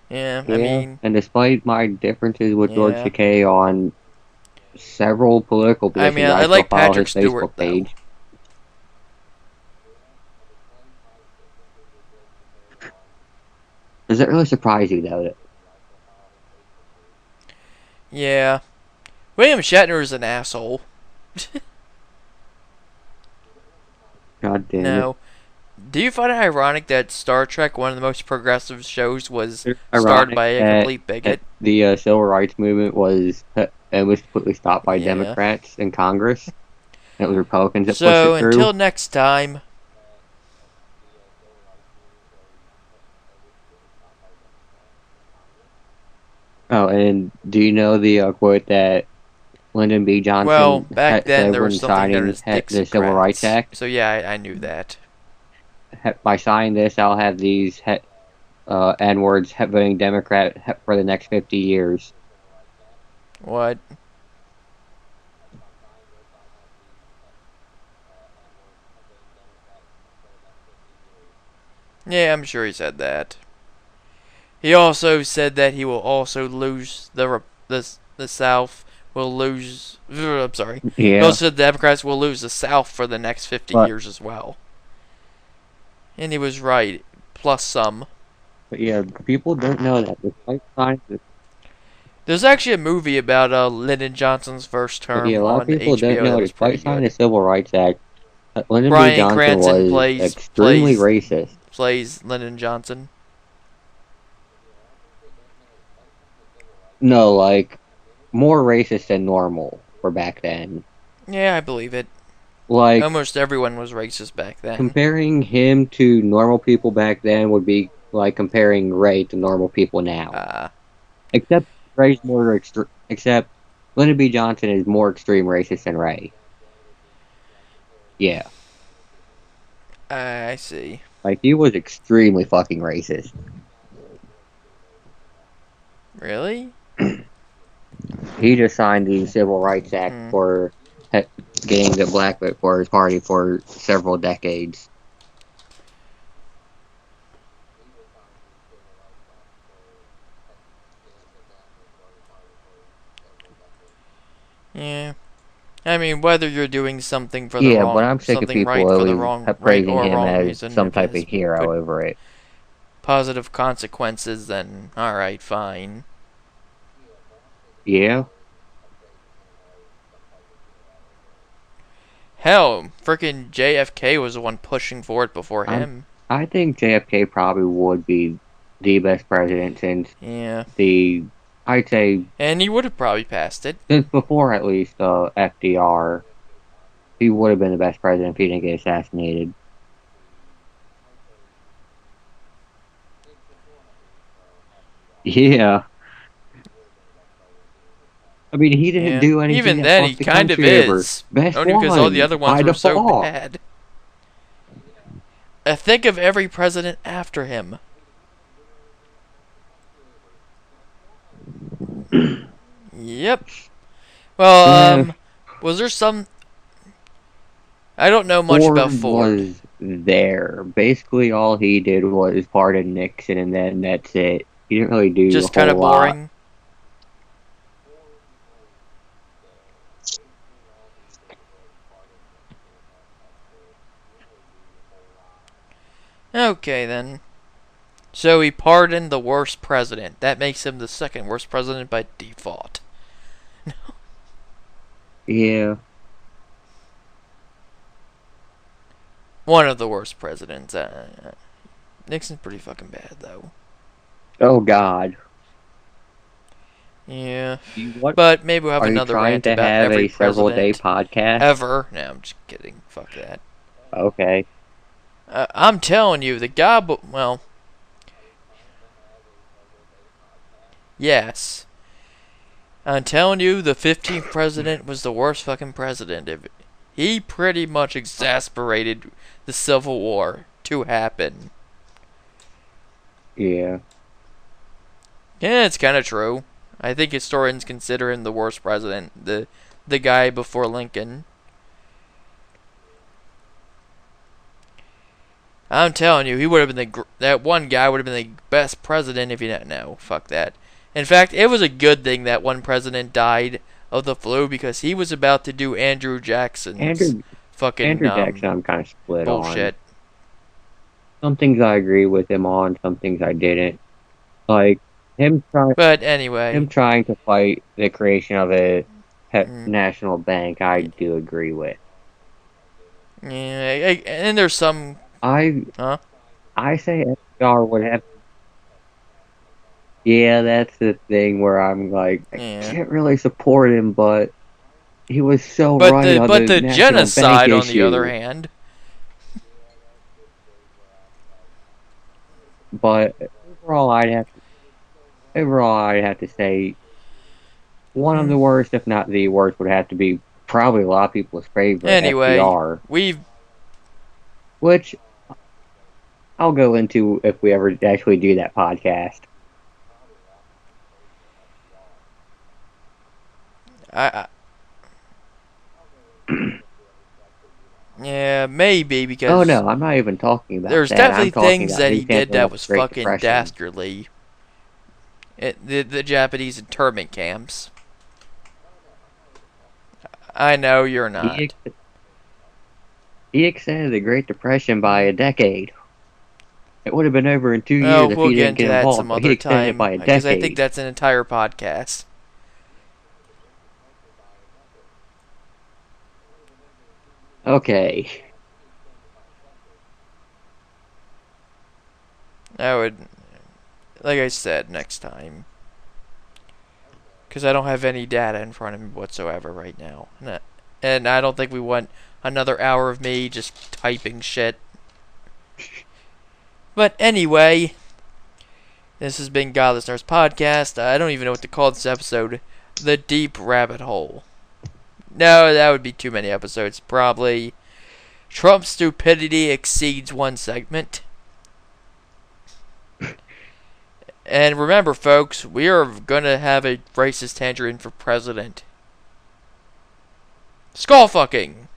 Yeah, I Yeah, mean, and despite my differences with George yeah. Takei on several political I mean, positions, I I still like follow Patrick his Stewart, Facebook though. page. Does it really surprise you, though? Yeah. William Shatner is an asshole. God damn it. No. Do you find it ironic that Star Trek, one of the most progressive shows, was It's started ironic by a that, complete bigot? the civil rights movement was completely stopped by Yeah. Democrats in Congress, and it was Republicans that pushed So, it through. until next time, Oh, and do you know the quote that Lyndon B. well, Johnson back then said there was when something known signing as the Civil Rights Dixiecrats. Act? So, yeah, I knew that. By signing this, I'll have these N-words voting Democrat for the next 50 years. What? Yeah, I'm sure he said that. He also said that he will also lose the South will lose. I'm sorry. He Yeah, also said the Democrats will lose the South for the next 50 but, years as well. And he was right, plus some. but yeah, people don't know that. Despite signing this, There's actually a movie about Lyndon Johnson's first but yeah, term a lot of on people don't HBO know. that was pretty Despite signing the good. Civil Rights Act, Lyndon B. Bryan Johnson Cranston was extremely racist. plays Lyndon Johnson. No, like more racist than normal for back then. Yeah, I believe it. Like Almost everyone was racist back then. comparing him to normal people back then would be like comparing Ray to normal people now. Uh, Except Ray's more extreme. Except Lyndon B. Johnson is more extreme racist than Ray. Yeah, I see. like he was extremely fucking racist. Really? He just signed the Civil Rights Act Hmm. for getting the black vote for his party for several decades. Yeah. I mean, whether you're doing something for the Yeah, but wrong, I'm sick of something people right for the always wrong, right praising or him wrong as reason, some if it type of has hero good over it. positive consequences, then alright, fine. Yeah, Hell, frickin' JFK was the one pushing for it before him. I think JFK probably would be the best president since Yeah. I'd say And he would have probably passed it. since before at least FDR, he would have been the best president if he didn't get assassinated. Yeah. I mean, he didn't Yeah. do anything Even that then, he fucked the kind of country over. is. Best Only because all the one, other ones by were so default. bad. Think of every president after him. Yep. Well, Eh, was there some... I don't know much Ford about Ford. was there. Basically, all he did was pardon Nixon, and then that's it. He didn't really do a Just kind whole of lot. boring. Okay, then. So he pardoned the worst president. That makes him the second worst president by default. Yeah. One of the worst presidents. Nixon's pretty fucking bad, though. Oh God. Yeah. What But maybe we'll have are you another trying rant to about have every a several day president podcast? ever. No, I'm just kidding. Fuck that. Okay. I'm telling you, the guy... Well... Yes. I'm telling you, the 15th president was the worst fucking president. He pretty much exasperated the Civil War to happen. Yeah. Yeah, it's kind of true. I think historians consider him the worst president, the guy before Lincoln. I'm telling you, he would have been that one guy would have been the best president if you didn't know. Fuck that. In fact, it was a good thing that one president died of the flu because he was about to do Andrew Jackson's fucking Andrew Jackson, I'm kind of split bullshit. on. Some things I agree with him on, some things I didn't. Like But anyway, him trying to fight the creation of a national bank, I do agree with. Yeah, and there's some. I say FDR would have. Yeah, that's the thing where I'm like, I can't really support him, but he was so right on the national genocide, bank on issue. the other hand. But overall, I'd have to say one of the worst, if not the worst, would have to be probably a lot of people's favorite. Anyway, FDR, which I'll go into if we ever actually do that podcast. Yeah, maybe because. Oh no, I'm not even talking about there's that. definitely things that he did that was fucking Depression. dastardly. The Japanese internment camps. I know you're not. He extended the Great Depression by a decade. It would have been over in 2 years if he didn't get involved. Some other time, because I think that's an entire podcast. Okay. I would, like I said, next time. Because I don't have any data in front of me whatsoever right now. And I don't think we want another hour of me just typing shit. But anyway, this has been Godless Nurse Podcast. I don't even know what to call this episode. The Deep Rabbit Hole. No, that would be too many episodes. Probably Trump's stupidity exceeds one segment. And remember, folks, we are going to have a racist tangerine for president. Skull fucking!